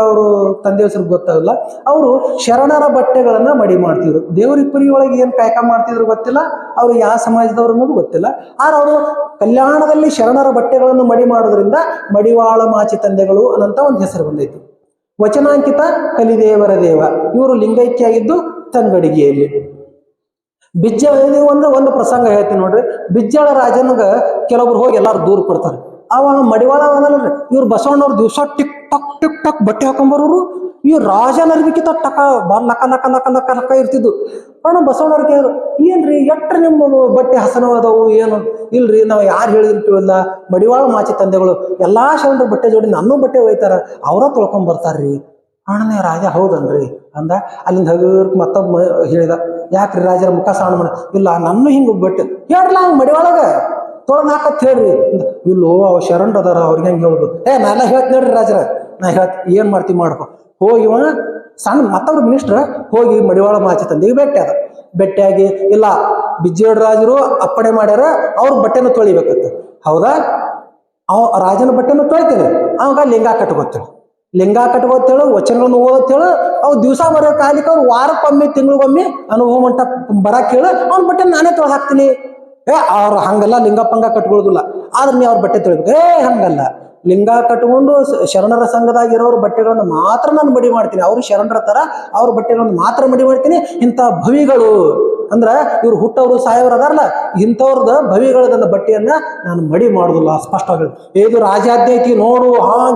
ಅವರು ತಂದೆ ಹೆಸರು ಗೊತ್ತಾಗಲ್ಲ. ಅವರು ಶರಣರ ಬಟ್ಟೆಗಳನ್ನ ಮಡಿ ಮಾಡ್ತಿದ್ರು. ದೇವರ ಹಿಪ್ಪರಿ ಒಳಗೆ ಏನ್ ಕಾಯಕ ಮಾಡ್ತಿದ್ರು ಗೊತ್ತಿಲ್ಲ, ಅವ್ರು ಯಾವ ಸಮಾಜದವ್ರು ಅನ್ನೋದು ಗೊತ್ತಿಲ್ಲ. ಆದ್ರೆ ಅವರು ಕಲ್ಯಾಣದಲ್ಲಿ ಶರಣರ ಬಟ್ಟೆಗಳನ್ನು ಮಡಿ ಮಾಡೋದ್ರಿಂದ ಮಡಿವಾಳ ಮಾಚಿ ತಂದೆಗಳು ಅನ್ನಂತ ಒಂದು ಹೆಸರು ಬಂದೈತಿ. ವಚನಾಂಕಿತ ಕಲಿದೇವರ ದೇವ, ಇವರು ಲಿಂಗೈಕ್ಯ ಆಗಿದ್ದು ತಂಗಡಿಗೆಯಲ್ಲಿ. ಒಂದು ಪ್ರಸಂಗ ಹೇಳ್ತೀನಿ ನೋಡ್ರಿ. ಬಿಜ್ಜಳ ರಾಜನ್ಗ ಕೆಲವೊಬ್ರು ಹೋಗಿ ಎಲ್ಲಾರು ದೂರ ಕೊಡ್ತಾರೆ. ಅವ ಮಡಿವಾಳ ಅದಲ್ರಿ, ಇವ್ರು ಬಸವಣ್ಣವ್ರು ದಿವಸ ಟಿಕ್ ಟಕ್ ಬಟ್ಟೆ ಹಾಕೊಂಬರೋರು. ಇವ್ರು ರಾಜನ ಅರ್ಬಿಕಿತ ಲಕ ಇರ್ತಿದ್ದು. ಅಣ್ಣ ಬಸವಣ್ಣವ್ರು ಕೇಳಿದ್ರು, ಏನ್ರಿ ಎಟ್ರ ನಿಮ್ಮ ಬಟ್ಟೆ ಹಸನವಾದವು ಏನು? ಇಲ್ರಿ, ನಾವು ಯಾರು ಹೇಳಿದಿರ್ತೀವಲ್ಲ, ಮಡಿವಾಳ ಮಾಚಿ ತಂದೆಗಳು ಎಲ್ಲಾ ಶರಣರ ಬಟ್ಟೆ ಜೋಡಿ ನನ್ನೂ ಬಟ್ಟೆ ಒಯ್ತಾರ, ಅವರ ತೊಳ್ಕೊಂಡ್ ಬರ್ತಾರ್ರಿ. ಅಣ್ಣನೇ ರಾಜ ಹೌದನ್ರಿ ಅಂದ. ಅಲ್ಲಿಂದ ಹಗುರ್ಕ್ ಮತ್ತೊಬ್ಬ ಹೇಳಿದ, ಯಾಕ್ರಿ ರಾಜರ ಮುಖ ಸಾಣ ಮಾಡ? ಇಲ್ಲ, ನನ್ನ ಹಿಂಗ ಬಟ್ಟೆ ಹೇಳ್ರಲ್ಲ ಹಂಗ ಮಡಿವಾಳಗ ತೊಳೆದ್ ಹಾಕತ್ ಹೇಳ್ರಿ. ಇಲ್ಲೋ ಅವ ಶರಣರು ಅದಾರ, ಅವ್ರಿಗೆ ಹೆಂಗೆ ಹೇಳುದು? ನಾನೆಲ್ಲ ಹೇಳ್ತೀನಿ ನೋಡ್ರಿ ರಾಜರ, ನಾ ಹೇಳ್ತಿ ಏನ್ ಮಾಡ್ತೀವಿ ಮಾಡ್ಕೊ. ಹೋಗಿ ಇವ ಸಣ್ಣ ಮತ್ತೊಬ್ರು ಮಿನಿಸ್ಟರ್ ಹೋಗಿ ಮಡಿವಾಳ ಮಾಚಿ ತಂದೆಗೆ ಭೇಟಿಯಾಗಿ ಇಲ್ಲ ಬಿಜ್ಜೇಡ್ ರಾಜರು ಅಪ್ಪಣೆ ಮಾಡ್ಯಾರ, ಅವ್ರ ಬಟ್ಟೆನ ತೊಳಿಬೇಕತ್ತ. ಹೌದಾ, ಅವ ರಾಜನ ಬಟ್ಟೆನ ತೊಳಿತೇನೆ, ಅವಾಗ ಲಿಂಗ ಕಟ್ಕೋತೇಳು, ವಚನಗಳನ್ನು ಓದತ್ತೇಳು. ಅವ್ ದಿವಸ ಬರೋ ಕಾಲಿಕ್ಕೆ ಅವ್ರು ವಾರಕ್ಕೊಮ್ಮೆ ತಿಂಗಳಿಗೊಮ್ಮೆ ಅನುಭವ ಮಂಟ ಬರಕ್ ಹೇಳು, ಅವ್ನ ಬಟ್ಟೆ ನಾನೇ ತೊಳೆದು ಹಾಕ್ತೀನಿ. ಅವ್ರು ಹಂಗಲ್ಲ, ಲಿಂಗಪ್ಪಂಗ ಕಟ್ಕೊಳ್ಳೋದಿಲ್ಲ, ಆದ್ರೆ ನೀವು ಅವ್ರ ಬಟ್ಟೆ ತೊಳಿಬೇಕು. ಹಂಗಲ್ಲ, ಲಿಂಗ ಕಟ್ಕೊಂಡು ಶರಣರ ಸಂಘದಾಗಿರೋರ ಬಟ್ಟೆಗಳನ್ನು ಮಾತ್ರ ನಾನು ಮಡಿ ಮಾಡ್ತೀನಿ. ಅವರು ಶರಣರ ತರ ಅವ್ರ ಬಟ್ಟೆಗಳನ್ನು ಮಾತ್ರ ಮಡಿ ಮಾಡ್ತೀನಿ. ಇಂಥ ಭವಿಗಳು ಅಂದ್ರ ಇವ್ರು ಹುಟ್ಟವ್ರು ಸಾಯವ್ರು ಅದಾರಲ್ಲ, ಇಂಥವ್ರದ ಭವಿಗಳದ ಬಟ್ಟೆಯನ್ನ ನಾನು ಮಡಿ ಮಾಡುದಿಲ್ಲ. ಸ್ಪಷ್ಟವಾಗಿ ಇದು ರಾಜಾಜ್ಞೆ ಐತಿ ನೋಡು,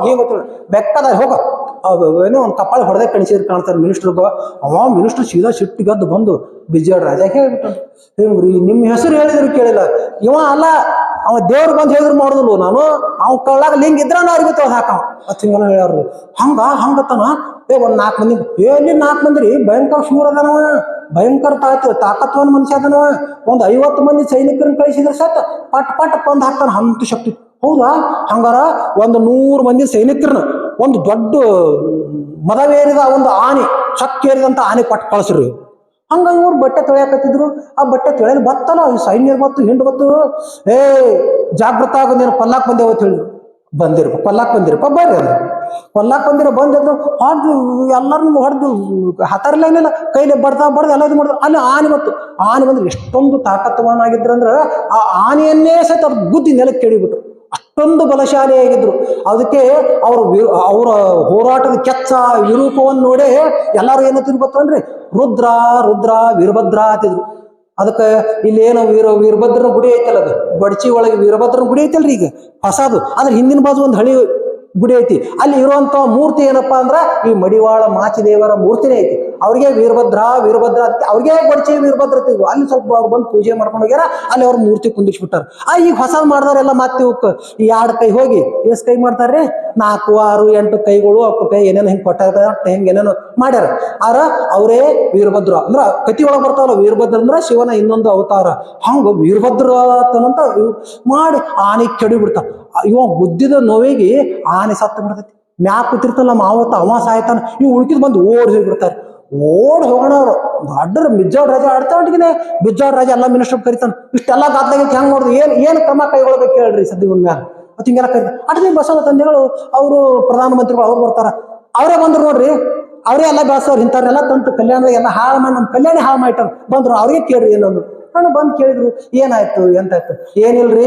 ಹೀಗೆ ಬೆಕ್ಕದ ಹೋಗ ಏನೋ ಒಂದು ಕಪಾಳ ಹೊಡೆದೇ ಕಣಿಸಿದ್ರು ಕಾಣ್ತಾರೆ ಮಿನಿಸ್ಟ್ರಿಗ. ಮಿನಿಸ್ಟರ್ ಸೀದಾ ಸಿಟ್ಟಿಗದ್ದು ಬಂದು ಬಿಜ್ಜಳ ರಾಜ ಹೇಳ್ಬಿಟ್ಟು, ಹಿಂಗ್ರಿ ನಿಮ್ಮ ಹೆಸರು ಹೇಳಿದ್ರು ಕೇಳಿಲ್ಲ, ಇವ ಅಲ್ಲ ಅವ ದೇವ್ರು ಬಂದು ಹೇಳಿದ್ರು ಮಾಡುದಿಲ್ಲ, ನಾನು ಅವ್ ಕಳ್ಳಾಗ ಲಿಂಗ ಇದ್ರ ಅವ್ರಿಗೆ ತೊಳೆದು ಹಾಕವ ಅತ್ ಹಿಂಗನ ಹೇಳ್ಯಾರು. ಹಂಗತ್ತನ ಒಂದ್ 4 ಮಂದಿ ಎಲ್ಲಿ 4 ಮಂದಿ ರೀ, ಭಯಂಕರ ಶೂರ ಅದನವ, ಭಯಂಕರ ತಾಕತ್ವನ್ ಮನುಷ್ಯ ಅದನವ. ಒಂದು 50 ಮಂದಿ ಸೈನಿಕರನ್ನ ಕಳಿಸಿದ್ರೆ ಸತ್ ಪಟ್ ಕೊಂದ್ ಹಾಕ್ತಾನ, ಅಂತ ಶಕ್ತಿ. ಹೌದಾ, ಹಂಗಾರ ಒಂದು 100 ಮಂದಿ ಸೈನಿಕರನ್ನ ಒಂದು ದೊಡ್ಡ ಮದವೇರಿದ ಒಂದು ಆನೆ, ಚಕ್ಕೇರಿದಂತ ಆನೆ ಪಟ್ ಕಳಿಸ್ರಿ. ಹಂಗ ಇವ್ರು ಬಟ್ಟೆ ತೊಳೆಯಾಕತ್ತಿದ್ರು. ಆ ಬಟ್ಟೆ ತೊಳೆಯಲು ಬತ್ತಲ್ಲ, ಸೈನ್ಯರು ಬತ್ತು, ಹಿಂಡು ಬತ್ತು. ಜಾಗೃತ ಆಗ ನೀನು ಕೊಲ್ಲಾಕ್ ಬಂದೇವ ಅಂತ ಹೇಳಿ, ಕೊಲ್ಲಾಕ್ ಬಂದಿರಪ್ಪ ಬರ್ರಿ. ಅದು ಕೊಲ್ಲಾಕ್ ಬಂದಿರೋ ಬಂದಿದ್ದು ಹೊಡೆದು ಎಲ್ಲರನ್ನು ಹೊಡೆದು ಹತಾರಿಲ್ಲ ಏನಿಲ್ಲ ಕೈಲಿ ಬಡ್ದು ಎಲ್ಲ ಇದು ಮಾಡಿದ್ರು. ಅಲ್ಲಿ ಆನೆ ಬಂತು. ಆನೆ ಬಂದ್ರೆ ಎಷ್ಟೊಂದು ತಾಕತ್ವಾನಾಗಿದ್ರಂದ್ರೆ ಆ ಆನೆಯನ್ನೇ ಸಹಿತ ಅವ್ರು ಗುದ್ದಿ ನೆಲಕ್ಕೆ ಕೆಡಿಬಿಟ್ರು. ಅಷ್ಟೊಂದು ಬಲಶಾಲಿಯಾಗಿದ್ರು. ಅದಕ್ಕೆ ಅವರ ಹೋರಾಟದ ಕೆಚ್ಚ ವಿರೂಪವನ್ನು ನೋಡೇ ಎಲ್ಲರೂ ಏನಂತಿದ್ರು ಗೊತ್ತಂದ್ರಿ, ರುದ್ರ ರುದ್ರ ವೀರಭದ್ರ ಅಂತಿದ್ರು. ಅದಕ್ಕೆ ಇಲ್ಲಿ ಏನೋ ವೀರಭದ್ರನ ಗುಡಿ ಐತಲ್ಲ, ಅದು ಬಡ್ಚಿ ಒಳಗೆ ವೀರಭದ್ರನ ಗುಡಿ ಐತಲ್ರಿ ಈಗ ಹೊಸದು, ಅದ್ರ ಹಿಂದಿನ ಬಾಜು ಒಂದು ಹಳಿ ಗುಡಿ ಐತಿ. ಅಲ್ಲಿ ಇರುವಂತ ಮೂರ್ತಿ ಏನಪ್ಪಾ ಅಂದ್ರ ಈ ಮಡಿವಾಳ ಮಾಚಿದೇವರ ಮೂರ್ತಿನೇ ಐತಿ. ಅವ್ರಿಗೆ ವೀರಭದ್ರ ಅವ್ರಿಗೆ ಬಡ್ಚಿ ವೀರಭದ್ರ ಅಂತಿದ್ರು. ಅಲ್ಲಿ ಸ್ವಲ್ಪ ಅವ್ರು ಬಂದು ಪೂಜೆ ಮಾಡ್ಕೊಂಡು ಹೋಗ್ಯಾರ, ಅಲ್ಲಿ ಅವ್ರ ಮೂರ್ತಿ ಕುಂದಿಸ್ಬಿಟ್ಟಾರ. ಈಗ ಹೊಸದ್ ಮಾಡ್ದಾರೆಲ್ಲ ಮತ್ತೆ ಈ 2 ಕೈ ಹೋಗಿ ಎಷ್ಟ್ ಕೈ ಮಾಡ್ತಾರ್ರಿ, 4, 6, 8 ಕೈಗಳು ಅಪ್ಪ ಕೈ ಏನೇನೋ ಹಿಂಗ್ ಕೊಟ್ಟ ಹೆಂಗ್ ಏನೇನೋ ಮಾಡ್ಯಾರ. ಆರ ಅವರೇ ವೀರಭದ್ರ ಅಂದ್ರ ಕತಿ ಒಳಗೆ ಬರ್ತಾವಲ್ಲ, ವೀರಭದ್ರ ಅಂದ್ರ ಶಿವನ ಇನ್ನೊಂದು ಅವತಾರ. ಹಂಗ ವೀರಭದ್ರ ಅಂತ ಮಾಡಿ ಆನೆ ಕೆಡಿ ಬಿಡ್ತಾವ. ಇವ ಗುದ್ದಿದ ನೋವಿಗೆ ಆನೆ ಸತ್ತು ಬಿಡ್ತೈತಿ. ಮ್ಯಾಕ್ ಕೂತಿರ್ತಲ್ಲ ಮಾವತ್ತ ಅವ ಸಾಯ್ತಾನ. ಇವ್ ಉಳ್ಕಿದ್ ಬಂದು ಓಡಿ ಹೋಗ್ಬಿಡ್ತಾರೆ. ಓಡ್ ಹೋಗೋಣ ಅವ್ರು ದೊಡ್ಡ ಬಿಜ್ಜಾಡ್ ರಾಜ ಆಡ್ತಾ ಹೊಂಟಿಗೆ ಬಿಜ್ಜಾಡ್ ರಾಜ ಎಲ್ಲ ಮಿನಿಸ್ಟರ್ ಕರಿತಾನ. ಇಷ್ಟೆಲ್ಲ ಗಾದ್ಲಾಗೈತಿ ಹೆಂಗ್ ನೋಡುದು, ಏನ್ ಕ್ರಮ ಕೈಗೊಳ್ಬೇಕು ಹೇಳ್ರಿ ಸದ್ಯ ಮ್ಯಾಲ ಮತ್ ಹಿಂಗೆಲ್ಲ ಕರಿತಾನ. ಅಟ್ಲಿ ಬಸವ ತಂದೆಗಳು ಅವರು ಪ್ರಧಾನಮಂತ್ರಿಗಳು ಅವ್ರು ಬರ್ತಾರ. ಅವರೇ ಬಂದ್ರು ನೋಡ್ರಿ, ಅವರೇ ಎಲ್ಲ ಬೆಳೆಸೋರು ಇಂಥವ್ರೆಲ್ಲ ತಂತು ಕಲ್ಯಾಣದಾಗ ಎಲ್ಲ ಹಾಳು ಮಾಡಿ ನಮ್ಮ ಕಲ್ಯಾಣ ಹಾಳು ಮಾಡಿಟ್ಟಾರ. ಬಂದ್ರು ಅವ್ರಿಗೆ ಕೇಳ್ರಿ ಏನೊಂದು ನಾನು ಬಂದು ಕೇಳಿದ್ರು, ಏನಾಯ್ತು ಎಂತಾಯ್ತು? ಏನಿಲ್ರಿ,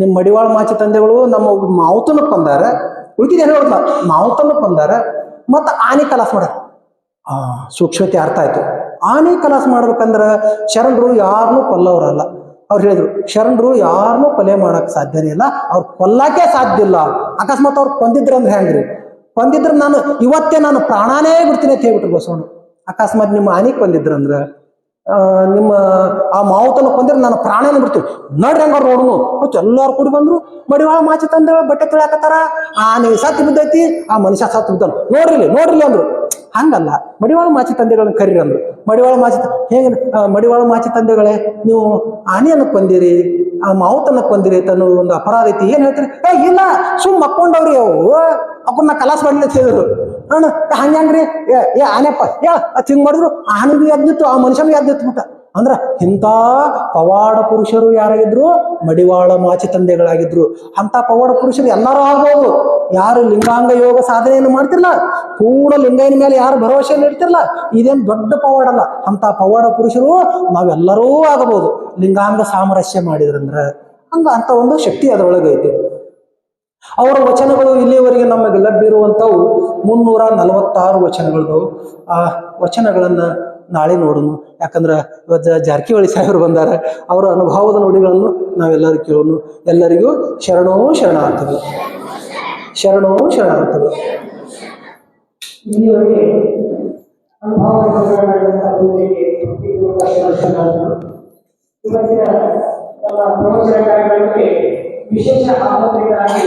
ನಿಮ್ ಮಡಿವಾಳ ಮಾಚಿ ತಂದೆಗಳು ನಮ್ಮ ಮಾವುತನಕ್ಕೆ ಬಂದಾರ, ಉಳ್ಕಿದ ಏನು ಹೇಳ್ತಾ ಮಾವುತನಕ್ಕೆ ಬಂದಾರ, ಮತ್ತ ಆನೆ ಕಲಾಸ ಮಾಡ್ಯಾರ. ಸೂಕ್ಷ್ಮತೆ ಅರ್ಥ ಆಯ್ತು. ಆನೆ ಕಲಾಸ ಮಾಡ್ಬೇಕಂದ್ರ ಶರಣರು ಯಾರನ್ನೂ ಕೊಲ್ಲವ್ರಲ್ಲ. ಅವ್ರು ಹೇಳಿದ್ರು, ಶರಣರು ಯಾರನ್ನೂ ಕೊಲೆ ಮಾಡಕ್ ಸಾಧ್ಯನೇ ಇಲ್ಲ, ಅವ್ರು ಕೊಲ್ಲಾಕೆ ಸಾಧ್ಯ ಇಲ್ಲ. ಅಕಸ್ಮಾತ್ ಅವ್ರು ಕೊಂದಿದ್ರ ಅಂದ್ರೆ ಹೆಂಗ್ರಿ? ಕೊಂದಿದ್ರ ನಾನು ಇವತ್ತೇ ನಾನು ಪ್ರಾಣಾನೇ ಬಿಡ್ತೀನಿ ಅಂತ ಹೇಳ್ಬಿಟ್ರು ಬಸವಣ್ಣ. ಅಕಸ್ಮಾತ್ ನಿಮ್ಮ ಆನೆ ಕೊಂದಿದ್ರಂದ್ರ ನಿಮ್ಮ ಆ ಮಾವುತನ ಕೊಂದಿದ್ರೆ ನಾನು ಪ್ರಾಣನ ಬಿಡ್ತೀವಿ ನೋಡ್ರಿ ಹಂಗಾರ ನೋಡುನು. ಮತ್ತು ಎಲ್ಲಾರು ಕೂಡಿ ಬಂದ್ರು. ಮಡಿವಾಳ ಮಾಚಿ ತಂದೆ ಬಟ್ಟೆ ತೊಳ್ಯಾಕತ್ತಾರ, ಆನೆ ಸತ್ತು ಬಿದ್ದೈತಿ, ಆ ಮನುಷ್ಯ ಸತ್ತು ಬಿದ್ದಾನ, ನೋಡ್ರಿಲಿ ಅಂದ್ರು. ಹಂಗಲ್ಲ, ಮಡಿವಾಳ ಮಾಚಿ ತಂದೆಗಳನ್ನ ಕರೀರಿ ಅಂದ್ರು. ಮಡಿವಾಳ ಮಡಿವಾಳ ಮಾಚಿ ತಂದೆಗಳೇ, ನೀವು ಆನೆಯನ್ನು ಕೊಂದಿರಿ, ಆ ಮಾವುತನ ಕೊಂದಿರಿ ತನ್ನ ಒಂದು ಅಪರಾಧ ಐತಿ, ಏನ್ ಹೇಳ್ತೀರಿ? ಇಲ್ಲ, ಸುಮ್ ಮಕ್ಕೊಂಡವ್ರಿ ಅವನ್ನ ಕಲಾಸ ಮಾಡ್ಲಿ ಅಂತ ಹೇಳಿದ್ರು. ಅಣ್ಣ ಹಂಗ್ರಿ ಆನೆಪ್ಪ ಹಿಂಗ್ ಮಾಡಿದ್ರು, ಆನೆಗೂ ಎದ್ದಿತ್ತು, ಆ ಮನುಷ್ಯನಿಗೆ ಎದ್ದಿತ್ತು ಬಿಟ್ಟ. ಅಂದ್ರ ಇಂಥ ಪವಾಡ ಪುರುಷರು ಯಾರಾಗಿದ್ರು? ಮಡಿವಾಳ ಮಾಚಿ ತಂದೆಗಳಾಗಿದ್ರು. ಅಂತ ಪವಾಡ ಪುರುಷರು ಎಲ್ಲರೂ ಆಗ್ಬೋದು. ಯಾರು ಲಿಂಗಾಂಗ ಯೋಗ ಸಾಧನೆಯನ್ನು ಮಾಡ್ತಿರ್ಲ, ಪೂರ್ಣ ಲಿಂಗೈನ ಮೇಲೆ ಯಾರು ಭರವಸೆಯನ್ನು ಇಡ್ತಿರ್ಲ, ಇದೇನು ದೊಡ್ಡ ಪವಾಡಲ್ಲ. ಅಂತ ಪವಾಡ ಪುರುಷರು ನಾವೆಲ್ಲರೂ ಆಗಬಹುದು ಲಿಂಗಾಂಗ ಸಾಮರಸ್ಯ ಮಾಡಿದ್ರಂದ್ರ. ಅಂತ ಒಂದು ಶಕ್ತಿ ಅದರೊಳಗೈತಿ. ಅವರ ವಚನಗಳು ಇಲ್ಲಿವರೆಗೆ ನಮಗೆ ಲಭ್ಯ ಇರುವಂಥವು 346 ವಚನಗಳದವು. ಆ ವಚನಗಳನ್ನ ನಾಳೆ ನೋಡೋಣ. ಯಾಕಂದ್ರೆ ಇವತ್ತು ಜಾರಕಿಹೊಳಿ ಸಾಹೇಬರು ಬಂದಾರ, ಅವರ ಅನುಭವದ ನುಡಿಗಳನ್ನು ನಾವೆಲ್ಲರೂ ಕೇಳೋಣ. ಎಲ್ಲರಿಗೂ ಶರಣೋ ಶರಣಾರ್ಥಗಳು, ಶರಣೋ ಶರಣಾರ್ಥಗಳು. ಇಲ್ಲಿವರೆಗೆ ಇವತ್ತಿನ ಪ್ರವಚನ ಕಾರ್ಯಕ್ರಮಕ್ಕೆ ವಿಶೇಷ ಆಮಂತ್ರಿತರಾಗಿ